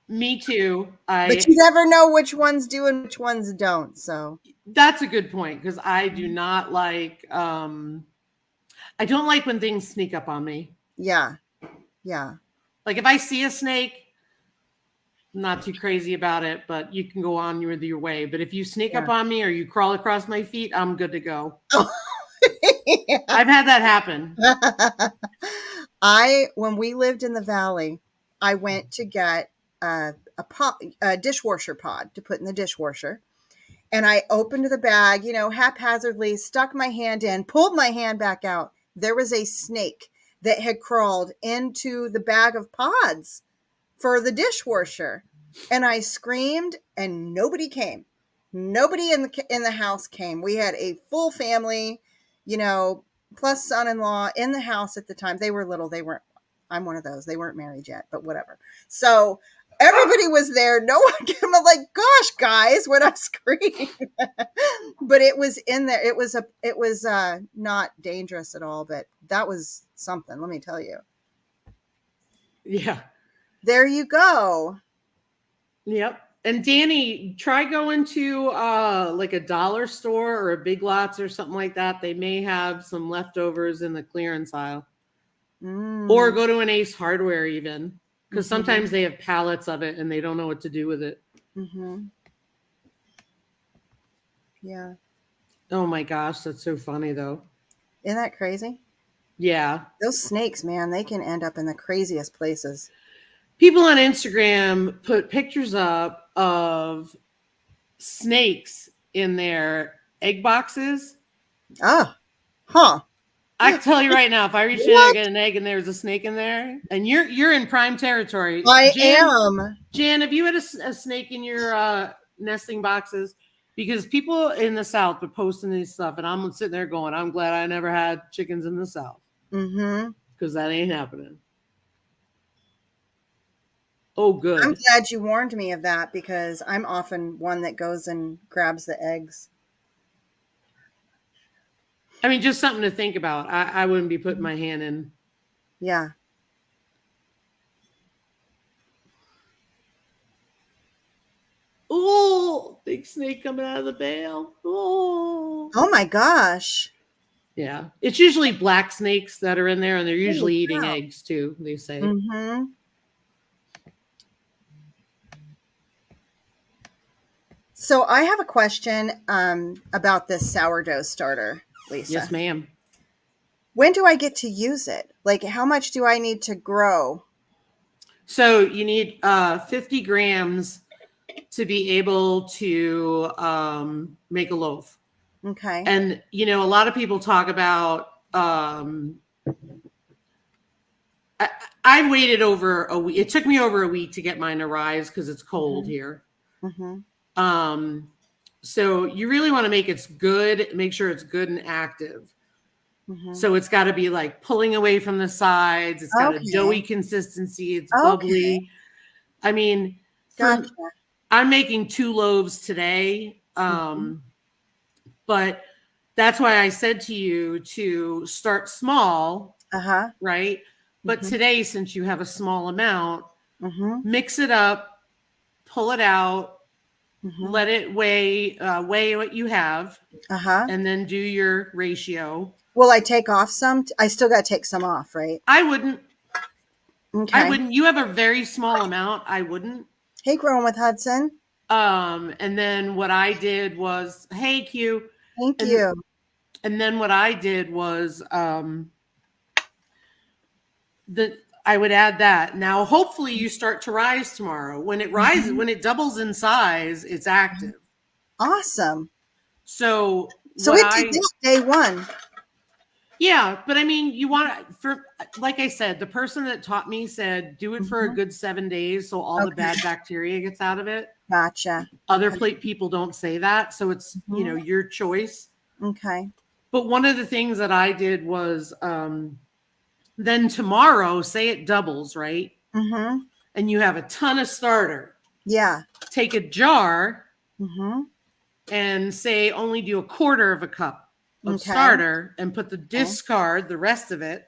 Me too. But you never know which ones do and which ones don't. So that's a good point because I do not like. I don't like when things sneak up on me. Yeah, yeah. Like if I see a snake, I'm not too crazy about it, but you can go on your way. But if you sneak up on me or you crawl across my feet, I'm good to go. Yeah. I've had that happen. When we lived in the valley, I went to get a dishwasher pod to put in the dishwasher. And I opened the bag, haphazardly, stuck my hand in, pulled my hand back out. There was a snake that had crawled into the bag of pods for the dishwasher. And I screamed and nobody came. Nobody in the house came. We had a full family, plus son-in-law in the house at the time. They were little. I'm one of those. They weren't married yet, but whatever. So everybody was there. No one came. I'm like, gosh, guys, when I screamed. But it was in there. It was not dangerous at all, but that was something, let me tell you. Yeah. There you go. Yep. And Danny, try going to like a dollar store or a Big Lots or something like that. They may have some leftovers in the clearance aisle. Or go to an Ace Hardware even. Because sometimes they have pallets of it and they don't know what to do with it. Yeah. Oh my gosh, that's so funny though. Isn't that crazy? Yeah. Those snakes, man, they can end up in the craziest places. People on Instagram put pictures up of snakes in their egg boxes. Ah, huh. I can tell you right now, if I reach in and get an egg and there's a snake in there, and you're in prime territory. I am. Jan, have you had a snake in your nesting boxes? Because people in the South are posting these stuff, and I'm sitting there going, I'm glad I never had chickens in the South. Because that ain't happening. Oh, good. I'm glad you warned me of that because I'm often one that goes and grabs the eggs. I mean, just something to think about. I wouldn't be putting my hand in. Yeah. Oh, big snake coming out of the bale. Oh my gosh. Yeah. It's usually black snakes that are in there, and they're usually eating wow. eggs too, they say. Mm-hmm. So I have a question about this sourdough starter, Lisa. Yes, ma'am. When do I get to use it? Like, how much do I need to grow? So you need 50 grams to be able to make a loaf. Okay. And, you know, a lot of people talk about, I waited over a week. It took me over a week to get mine to rise because it's cold here. Mm-hmm. So you really want to make it good, make sure it's good and active. Mm-hmm. So it's got to be like pulling away from the sides. It's got a doughy consistency. It's bubbly. I mean, gotcha. I'm making 2 loaves today. But that's why I said to you to start small, right? But today, since you have a small amount, mix it up, pull it out, let it weigh what you have, and then do your ratio. Will I take off some? I still got to take some off, right? I wouldn't. Okay. I wouldn't. You have a very small amount. I wouldn't. Hey, Growing with Hudson. And then what I did was, hey, Q. Thank you. And then what I did was, I would add that. Now, hopefully you start to rise tomorrow. When it rises, when it doubles in size, it's active. Awesome. So it did day 1. Yeah, but I mean, you want for like I said, the person that taught me said do it for a good 7 days so all the bad bacteria gets out of it. Gotcha. Other people don't say that, so it's you know your choice. Okay. But one of the things that I did was then tomorrow, say it doubles, right? And you have a ton of starter. Yeah. Take a jar and say only do a quarter of a cup of starter and put the discard, the rest of it,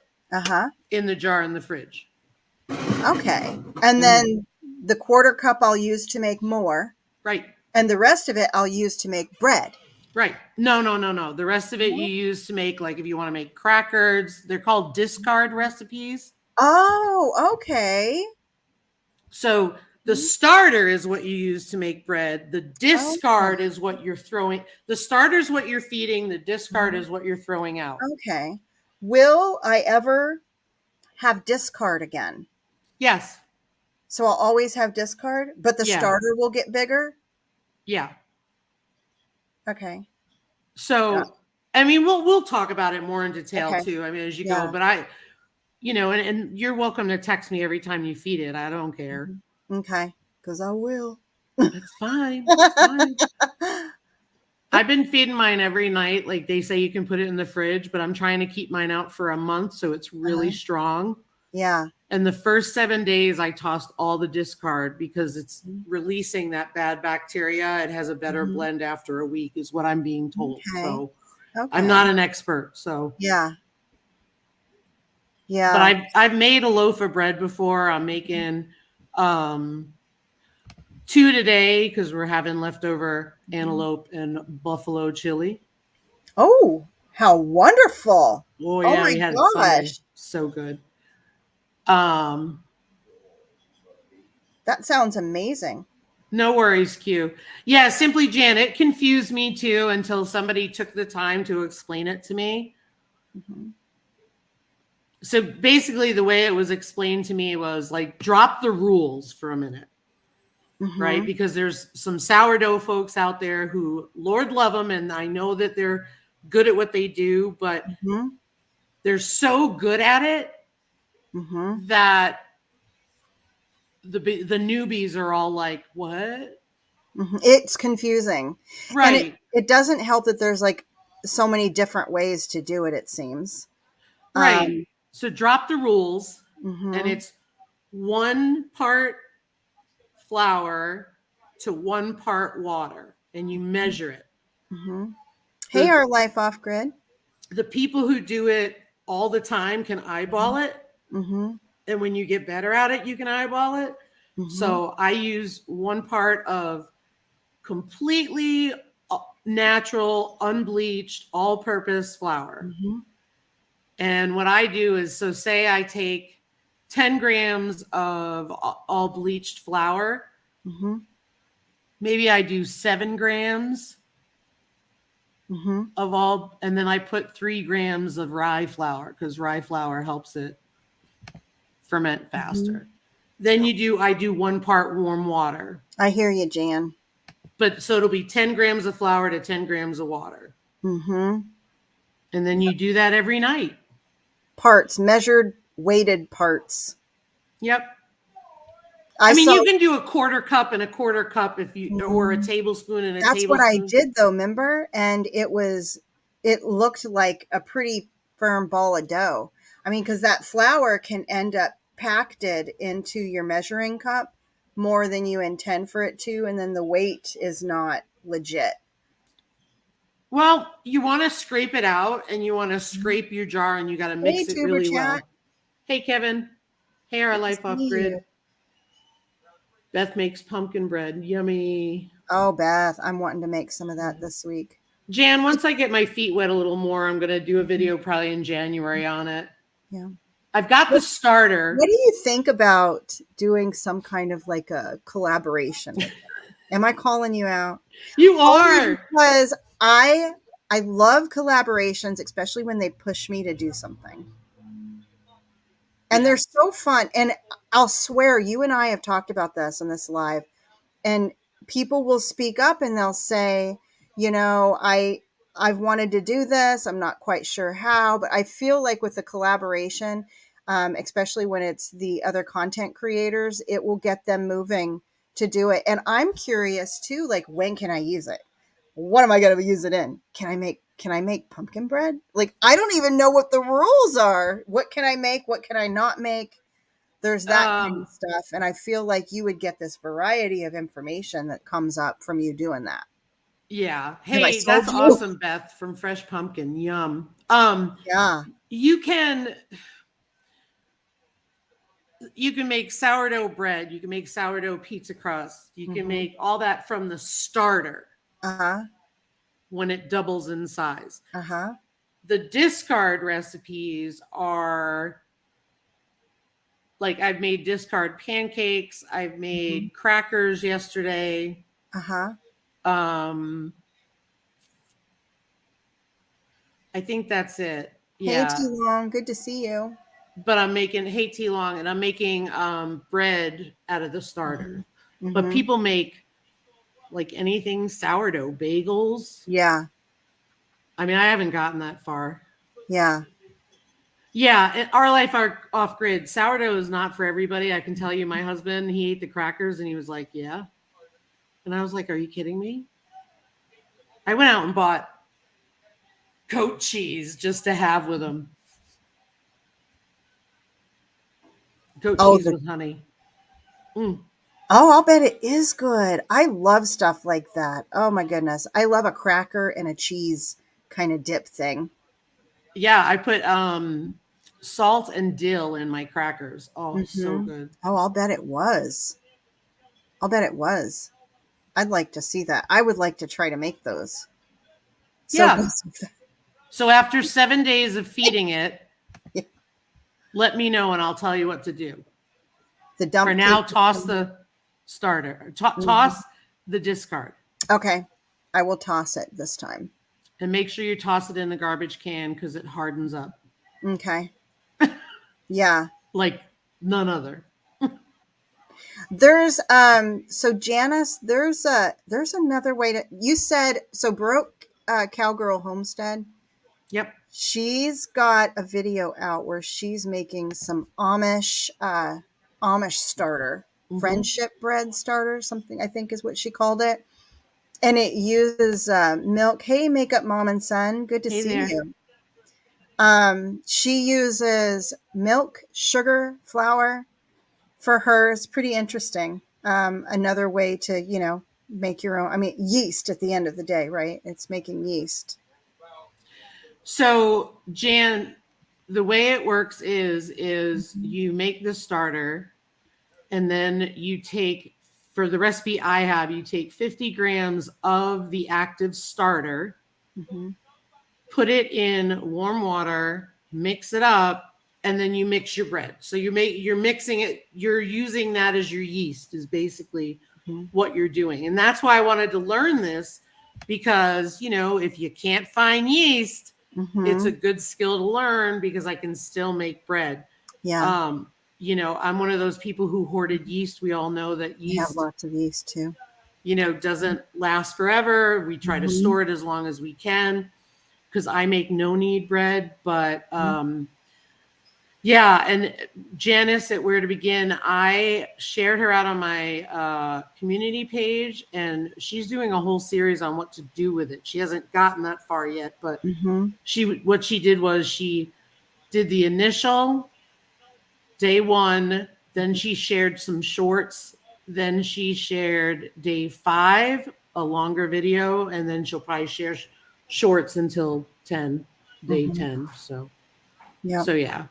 in the jar in the fridge. Okay. And then the quarter cup I'll use to make more. Right. And the rest of it I'll use to make bread. Right. No. The rest of it you use to make, like, if you want to make crackers, they're called discard recipes. Oh, okay. So the starter is what you use to make bread. The discard is what you're throwing. The starter is what you're feeding. The discard is what you're throwing out. Okay. Will I ever have discard again? Yes. So I'll always have discard, but the starter will get bigger? Yeah. Okay. So, I mean, we'll talk about it more in detail too. I mean, as you go, but and you're welcome to text me every time you feed it. I don't care. Okay. Because I will. It's fine. It's fine. I've been feeding mine every night. Like they say you can put it in the fridge, but I'm trying to keep mine out for a month so it's really strong. Yeah. And the first 7 days I tossed all the discard because it's releasing that bad bacteria. It has a better blend after a week is what I'm being told. So I'm not an expert. So yeah. But I've made a loaf of bread before. I'm making 2 today because we're having leftover antelope and buffalo chili. Oh, how wonderful. Oh yeah, we had it Sunday. So good. That sounds amazing. No worries, Q. Yeah, Simply Janet confused me too until somebody took the time to explain it to me. So basically the way it was explained to me was like, drop the rules for a minute, right? Because there's some sourdough folks out there who, Lord love them, and I know that they're good at what they do, but they're so good at it that the newbies are all like, what? It's confusing. Right. And it doesn't help that there's like so many different ways to do it, it seems. Right. So drop the rules, and it's 1 part flour to 1 part water, and you measure it. Hey, our Life Off Grid. The people who do it all the time can eyeball it. And when you get better at it, you can eyeball it. So I use 1 part of completely natural, unbleached, all-purpose flour. And what I do is, so say I take 10 grams of all bleached flour. Maybe I do 7 grams of all, and then I put 3 grams of rye flour because rye flour helps it ferment faster. Then I do 1 part warm water. I hear you, Jan. But so it'll be 10 grams of flour to 10 grams of water. And then you do that every night. Parts, measured, weighted parts. Yep. I mean, you can do a 1/4 cup and a 1/4 cup if you, or a tablespoon and a tablespoon. That's what I did though, remember? And it looked like a pretty firm ball of dough. I mean, because that flour can end up packed into your measuring cup more than you intend for it to, and then the weight is not legit. Well, you want to scrape it out, and you want to scrape your jar, and you got to mix it really well. Hey, Kevin. Hey, our Life Off Grid. Beth makes pumpkin bread. Yummy. Oh, Beth, I'm wanting to make some of that this week. Jan, once I get my feet wet a little more, I'm going to do a video probably in January on it. Yeah. I've got the starter. What do you think about doing some kind of like a collaboration with that? Am I calling you out? You are. Because I love collaborations, especially when they push me to do something. And they're so fun. And I'll swear, you and I have talked about this on this live, and people will speak up and they'll say, you know, I've wanted to do this. I'm not quite sure how, but I feel like with the collaboration, especially when it's the other content creators, it will get them moving to do it. And I'm curious too, like, when can I use it? What am I going to use it in? Can I make pumpkin bread? Like, I don't even know what the rules are. What can I make? What can I not make? There's that kind of stuff. And I feel like you would get this variety of information that comes up from you doing that. Yeah. Hey, that's awesome, Beth, from Fresh Pumpkin. Yum. Yeah. You can make sourdough bread. You can make sourdough pizza crust. You can make all that from the starter. When it doubles in size. The discard recipes are like, I've made discard pancakes. I've made crackers yesterday. I think that's it. Yeah. Hey, T-Long, good to see you. But I'm making T-Long, and I'm making bread out of the starter. But people make like anything sourdough, bagels. Yeah. I mean, I haven't gotten that far. Yeah. Yeah. Our Life Off Grid, sourdough is not for everybody. I can tell you, my husband, he ate the crackers and he was like, yeah. And I was like, are you kidding me? I went out and bought goat cheese just to have with him. Goat cheese with honey. Oh, I'll bet it is good. I love stuff like that. Oh my goodness. I love a cracker and a cheese kind of dip thing. Yeah, I put salt and dill in my crackers. Oh, so good. Oh, I'll bet it was. I'd like to see that. I would like to try to make those. So after 7 days of feeding it, let me know and I'll tell you what to do. For now, toss the starter. Toss the discard. Okay. I will toss it this time. And make sure you toss it in the garbage can because it hardens up. Okay. Yeah. Like none other. There's so Janice, there's another way to, you said, so Broke Cowgirl Homestead. Yep. She's got a video out where she's making some Amish starter, friendship bread starter, something I think is what she called it. And it uses milk. Hey, Makeup Mom and Son, good to see you. She uses milk, sugar, flour for hers. Pretty interesting. Another way to, make your own. I mean, yeast at the end of the day, right? It's making yeast. So, Jan, the way it works is you make the starter, and then you take for the recipe I have, you take 50 grams of the active starter, put it in warm water, mix it up, and then you mix your bread. So you're mixing it, you're using that as your yeast is basically what you're doing. And that's why I wanted to learn this, because, you know, if you can't find yeast, it's a good skill to learn, because I can still make bread. Yeah. You know, I'm one of those people who hoarded yeast. We all know that yeast, We have lots of yeast too. You know, doesn't last forever. We try to store it as long as we can, because I make no-knead bread. But yeah, and Janice at Where to Begin, I shared her out on my community page, and she's doing a whole series on what to do with it. She hasn't gotten that far yet, but what she did was she did the initial day 1, then she shared some shorts, then she shared day 5, a longer video, and then she'll probably share shorts until day 10. So yeah. So yeah.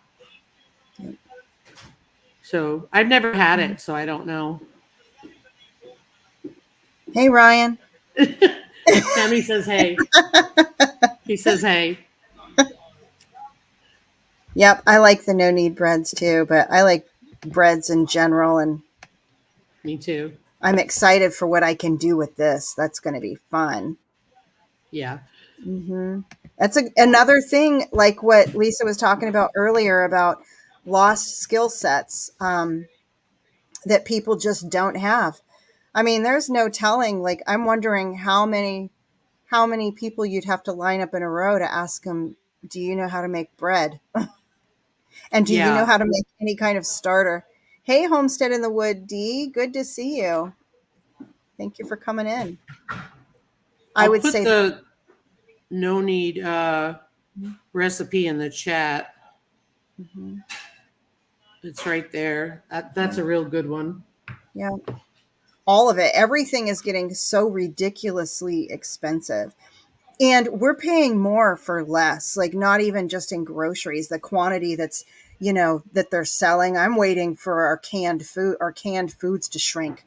So I've never had it, so I don't know. Hey, Ryan. Tammy says hey. He says hey. Yep, I like the no-knead breads too, but I like breads in general, and me too. I'm excited for what I can do with this. That's going to be fun. Yeah. That's another thing, like what Lisa was talking about earlier about lost skill sets that people just don't have. I mean, there's no telling. Like, I'm wondering how many people you'd have to line up in a row to ask them, do you know how to make bread? And do you know how to make any kind of starter? Hey, Homestead in the Wood D, good to see you. Thank you for coming in. I would say the no-knead recipe in the chat. It's right there. That's a real good one. Yeah. All of it. Everything is getting so ridiculously expensive. And we're paying more for less, like not even just in groceries, the quantity that's, you know, that they're selling. I'm waiting for our canned foods to shrink.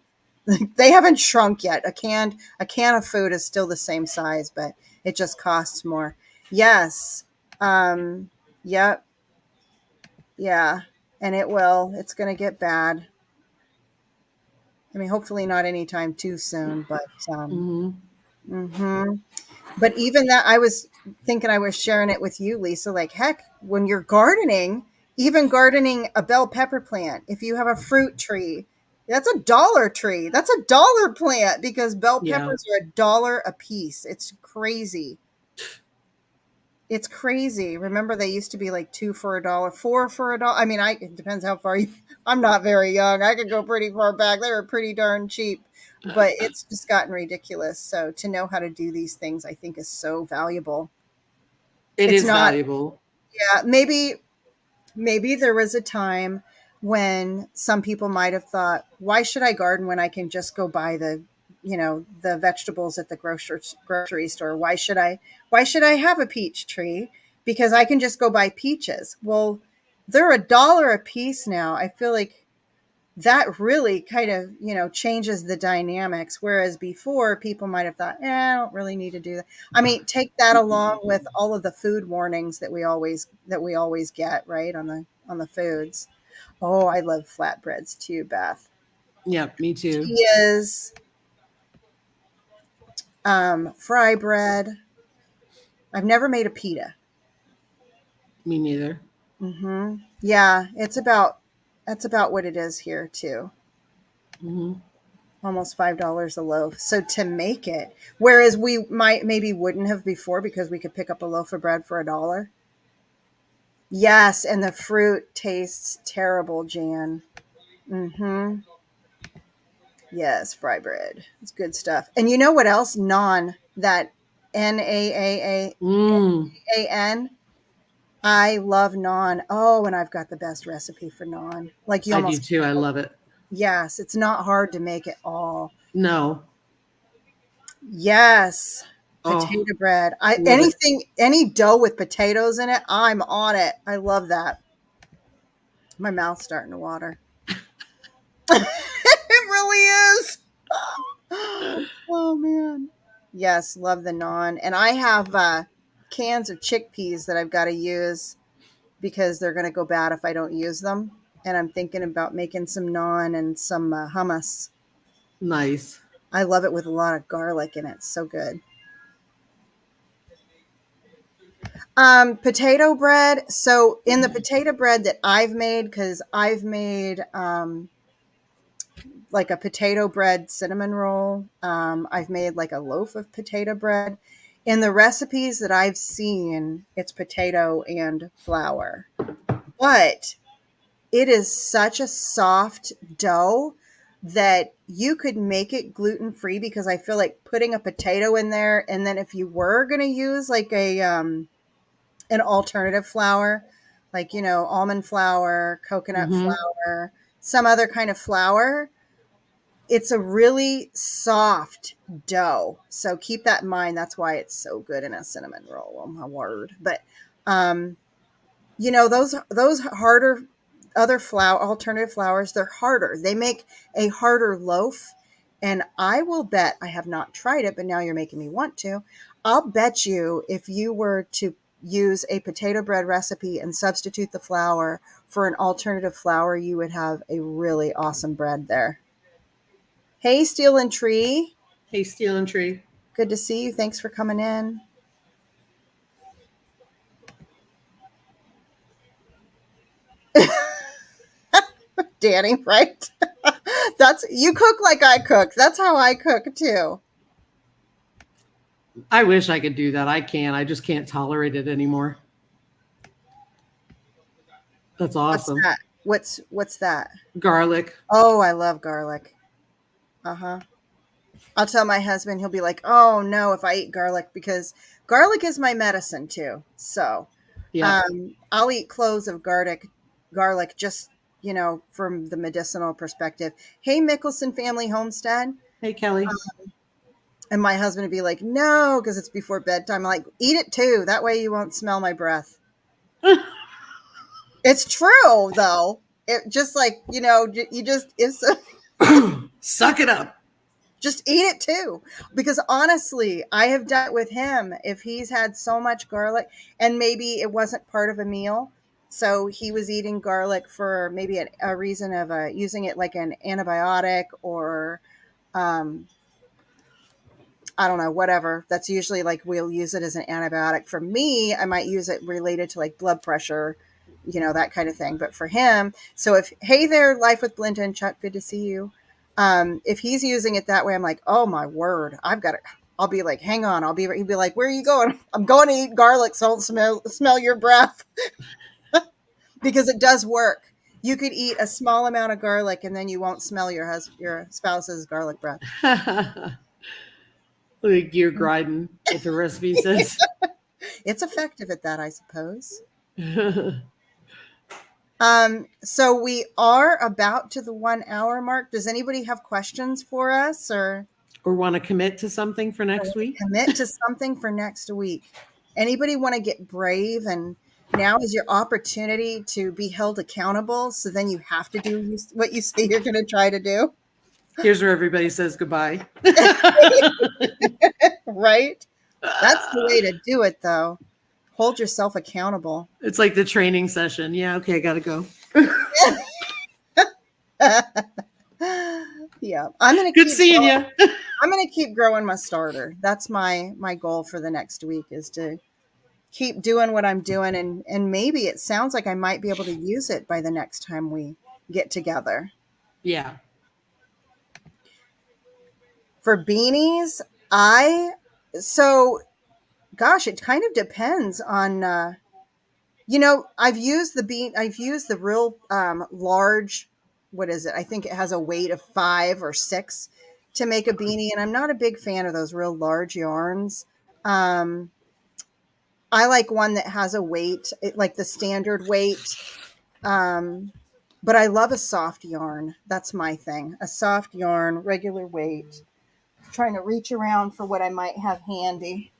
They haven't shrunk yet. A can of food is still the same size, but it just costs more. Yes. Yep. Yeah. And it will. It's going to get bad. I mean, hopefully not anytime too soon, but But even that, I was thinking, I was sharing it with you, Lisa, like, heck, when you're gardening, even gardening a bell pepper plant, if you have a fruit tree, that's $1 tree. That's $1 plant, because bell peppers are $1 a piece. It's crazy. It's crazy. Remember, they used to be like 2 for $1, 4 for $1. I mean, it depends how far I'm not very young. I could go pretty far back. They were pretty darn cheap, but it's just gotten ridiculous. So to know how to do these things, I think, is so valuable. It's valuable. Yeah. Maybe there was a time when some people might have thought, why should I garden when I can just go buy the vegetables at the grocery store? Why should I have a peach tree? Because I can just go buy peaches. Well, they're $1 a piece now. I feel like that really kind of, changes the dynamics. Whereas before, people might have thought, I don't really need to do that. I mean, take that along with all of the food warnings that we always get, right, on the foods. Oh, I love flatbreads too, Beth. Yeah, me too. She is fry bread. I've never made a pita. Me neither. Yeah, that's about what it is here too. Almost $5 a loaf. So to make it, whereas we maybe wouldn't have before, because we could pick up a loaf of bread for $1. Yes, and the fruit tastes terrible, Jan. Yes, fry bread. It's good stuff. And you know what else? Naan. That NAAAN. I love naan. Oh, and I've got the best recipe for naan. Like you almost. I do too. I love it. Yes, it's not hard to make at all. No. Yes. Potato bread. Any dough with potatoes in it, I'm on it. I love that. My mouth's starting to water. It really is. Oh man. Yes, love the naan. And I have cans of chickpeas that I've got to use because they're going to go bad if I don't use them. And I'm thinking about making some naan and some hummus. Nice. I love it with a lot of garlic in it. It's so good. Potato bread. So in the potato bread that I've made, because I've made like a potato bread cinnamon roll. I've made like a loaf of potato bread. In the recipes that I've seen, it's potato and flour. But it is such a soft dough that you could make it gluten free, because I feel like putting a potato in there, and then if you were going to use like a an alternative flour, like almond flour, coconut Mm-hmm. flour, some other kind of flour, it's a really soft dough. So keep that in mind. That's why it's so good in a cinnamon roll. Oh my word. But those harder other flour alternative flours, they're harder. They make a harder loaf. And I will bet, I have not tried it, but now you're making me want to. I'll bet you if you were to use a potato bread recipe and substitute the flour for an alternative flour, you would have a really awesome bread there. Hey, Steel and Tree. Hey, Steel and Tree. Good to see you. Thanks for coming in. Danny, right? That's you cook like I cook. That's how I cook too. I wish I could do that. I can't. I just can't tolerate it anymore. That's awesome. What's that? Garlic. Oh, I love garlic. Uh-huh. I'll tell my husband, he'll be like, "Oh no, if I eat garlic," because garlic is my medicine too. So, Yeah. I'll eat cloves of garlic just, from the medicinal perspective. Hey, Mickelson Family Homestead. Hey, Kelly. And my husband would be like, "No," because it's before bedtime. I'm like, "Eat it too. That way you won't smell my breath." It's true, though. It just like, you just, Suck it up. just eat it too. Because honestly, I have done it with him. If he's had so much garlic and maybe it wasn't part of a meal, so he was eating garlic for maybe a reason of using it like an antibiotic or, I don't know, whatever. That's usually like we'll use it as an antibiotic. For me, I might use it related to like blood pressure, that kind of thing. But for him, so hey there, Life with Belinda and Chuck, good to see you. If he's using it that way, I'm like, oh my word, I'll be like, hang on, he'd be like, where are you going? I'm going to eat garlic, so I don't smell your breath. Because it does work. You could eat a small amount of garlic and then you won't smell your spouse's garlic breath. Like you're grinding, what the recipe says. It's effective at that, I suppose. So we are about to the 1 hour mark. Does anybody have questions for us or want to commit to something for next week? Commit to something for next week. Anybody want to get brave? And now is your opportunity to be held accountable. So then you have to do what you say you're going to try to do. Here's where everybody says goodbye. Right? That's the way to do it, though. Hold yourself accountable. It's like the training session. Yeah, okay, I gotta go. Yeah, I'm gonna Good seeing you. I'm gonna keep growing my starter. That's my goal for the next week, is to keep doing what I'm doing, and maybe it sounds like I might be able to use it by the next time we get together. Yeah. For beanies, gosh, it kind of depends on. I've used the real large. What is it? I think it has a weight of 5 or 6 to make a beanie, and I'm not a big fan of those real large yarns. I like one that has a weight, like the standard weight. But I love a soft yarn. That's my thing. A soft yarn, regular weight. I'm trying to reach around for what I might have handy.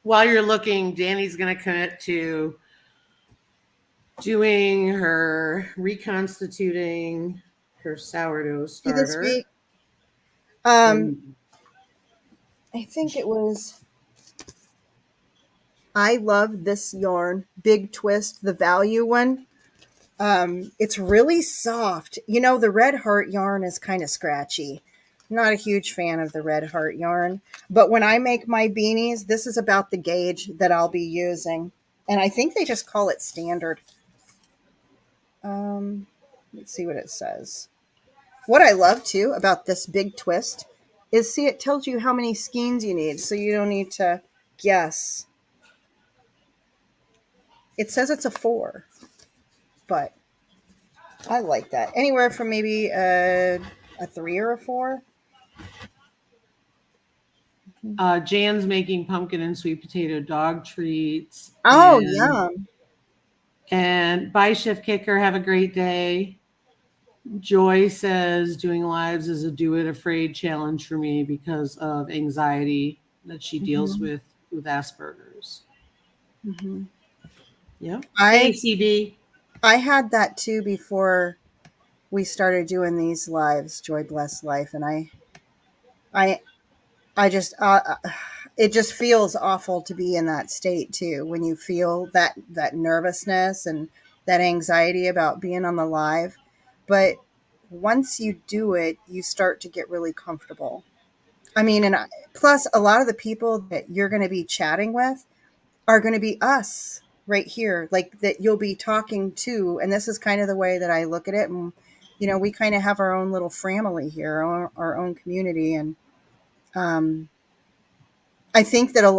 While you're looking, Danny's going to commit to doing reconstituting her sourdough starter. This week. I think it was, I love this yarn, Big Twist, the value one. It's really soft. You know, the Red Heart yarn is kind of scratchy. I'm not a huge fan of the Red Heart yarn, but when I make my beanies, this is about the gauge that I'll be using. And I think they just call it standard. Let's see what it says. What I love too about this Big Twist is, see, it tells you how many skeins you need, so you don't need to guess. It says it's a 4, but I like that. Anywhere from maybe a 3 or a 4. Jan's making pumpkin and sweet potato dog treats. Oh, yum. And bye, Shift Kicker. Have a great day. Joy says doing lives is a do it afraid challenge for me because of anxiety that she deals with Asperger's. Yeah. Hey, CB. I had that too before we started doing these lives, Joy Bless Life, and I just it just feels awful to be in that state too, when you feel that nervousness and that anxiety about being on the live. But once you do it, you start to get really comfortable. I mean, and plus a lot of the people that you're going to be chatting with are going to be us right here, like that you'll be talking to. And this is kind of the way that I look at it. And, you know, we kind of have our own little family here, our own community. And I think that a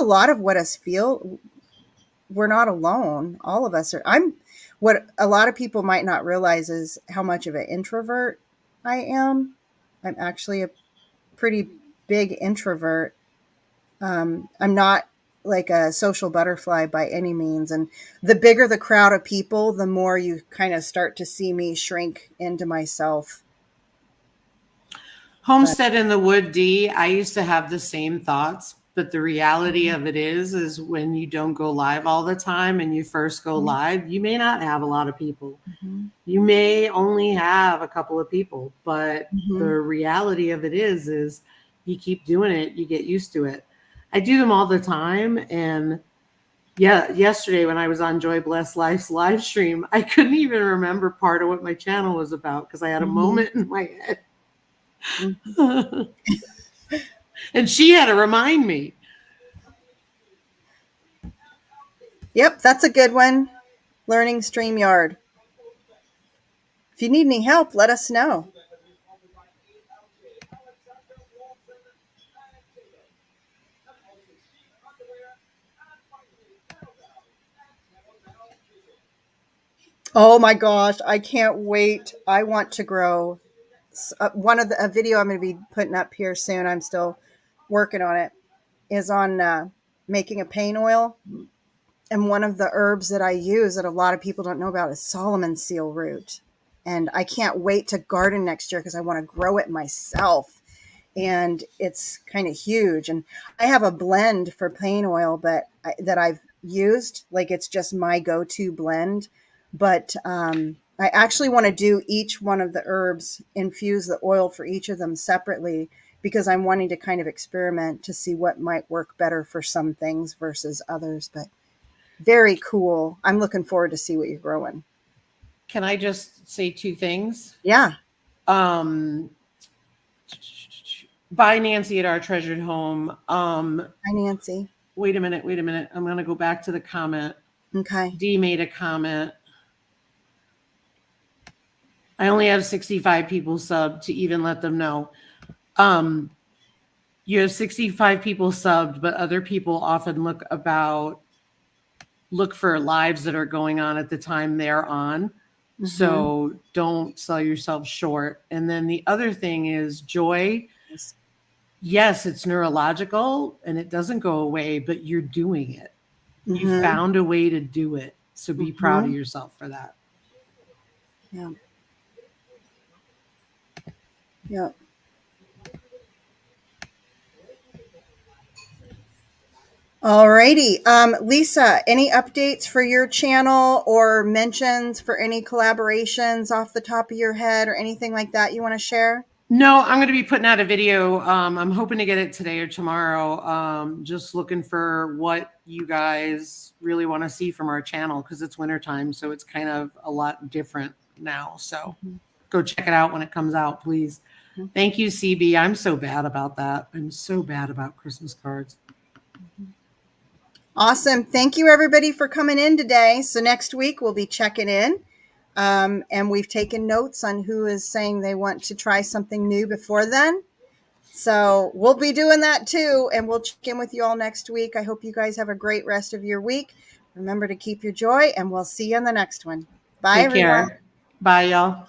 lot of what us feel, we're not alone. All of us are. What a lot of people might not realize is how much of an introvert I am. I'm actually a pretty big introvert. I'm not like a social butterfly by any means. And the bigger the crowd of people, the more you kind of start to see me shrink into myself. Homestead in the Wood D, I used to have the same thoughts, but the reality of it is when you don't go live all the time and you first go live, you may not have a lot of people. You may only have a couple of people, but the reality of it is you keep doing it, you get used to it. I do them all the time. And yeah, yesterday when I was on Joy Bless Life's live stream, I couldn't even remember part of what my channel was about because I had a moment in my head. And she had to remind me. Yep, that's a good one. Learning StreamYard. If you need any help, let us know. Oh my gosh, I can't wait. I want to grow. One of a video I'm going to be putting up here soon, I'm still working on it, is on making a pain oil. And one of the herbs that I use that a lot of people don't know about is Solomon seal root. And I can't wait to garden next year because I want to grow it myself. And it's kind of huge. And I have a blend for pain oil, but that I've used, like it's just my go-to blend. But I actually want to do each one of the herbs, infuse the oil for each of them separately, because I'm wanting to kind of experiment to see what might work better for some things versus others. But very cool. I'm looking forward to see what you're growing. Can I just say two things? Yeah. Bye, Nancy at Our Treasured Home. Hi, Nancy. Wait a minute. I'm going to go back to the comment. Okay. Dee made a comment. I only have 65 people subbed to even let them know. You have 65 people subbed, but other people often look for lives that are going on at the time they're on. So don't sell yourself short. And then the other thing is joy. Yes, it's neurological and it doesn't go away, but you're doing it. You found a way to do it. So be proud of yourself for that. Yeah. Yeah. Alrighty. Lisa, any updates for your channel or mentions for any collaborations off the top of your head or anything like that you want to share? No, I'm going to be putting out a video. I'm hoping to get it today or tomorrow. Just looking for what you guys really want to see from our channel because it's wintertime. So it's kind of a lot different now. So go check it out when it comes out, please. Thank you, CB. I'm so bad about that. I'm so bad about Christmas cards. Awesome. Thank you, everybody, for coming in today. So next week we'll be checking in. And we've taken notes on who is saying they want to try something new before then. So we'll be doing that too. And we'll check in with you all next week. I hope you guys have a great rest of your week. Remember to keep your joy, and we'll see you on the next one. Bye, everyone. Take care. Bye, y'all.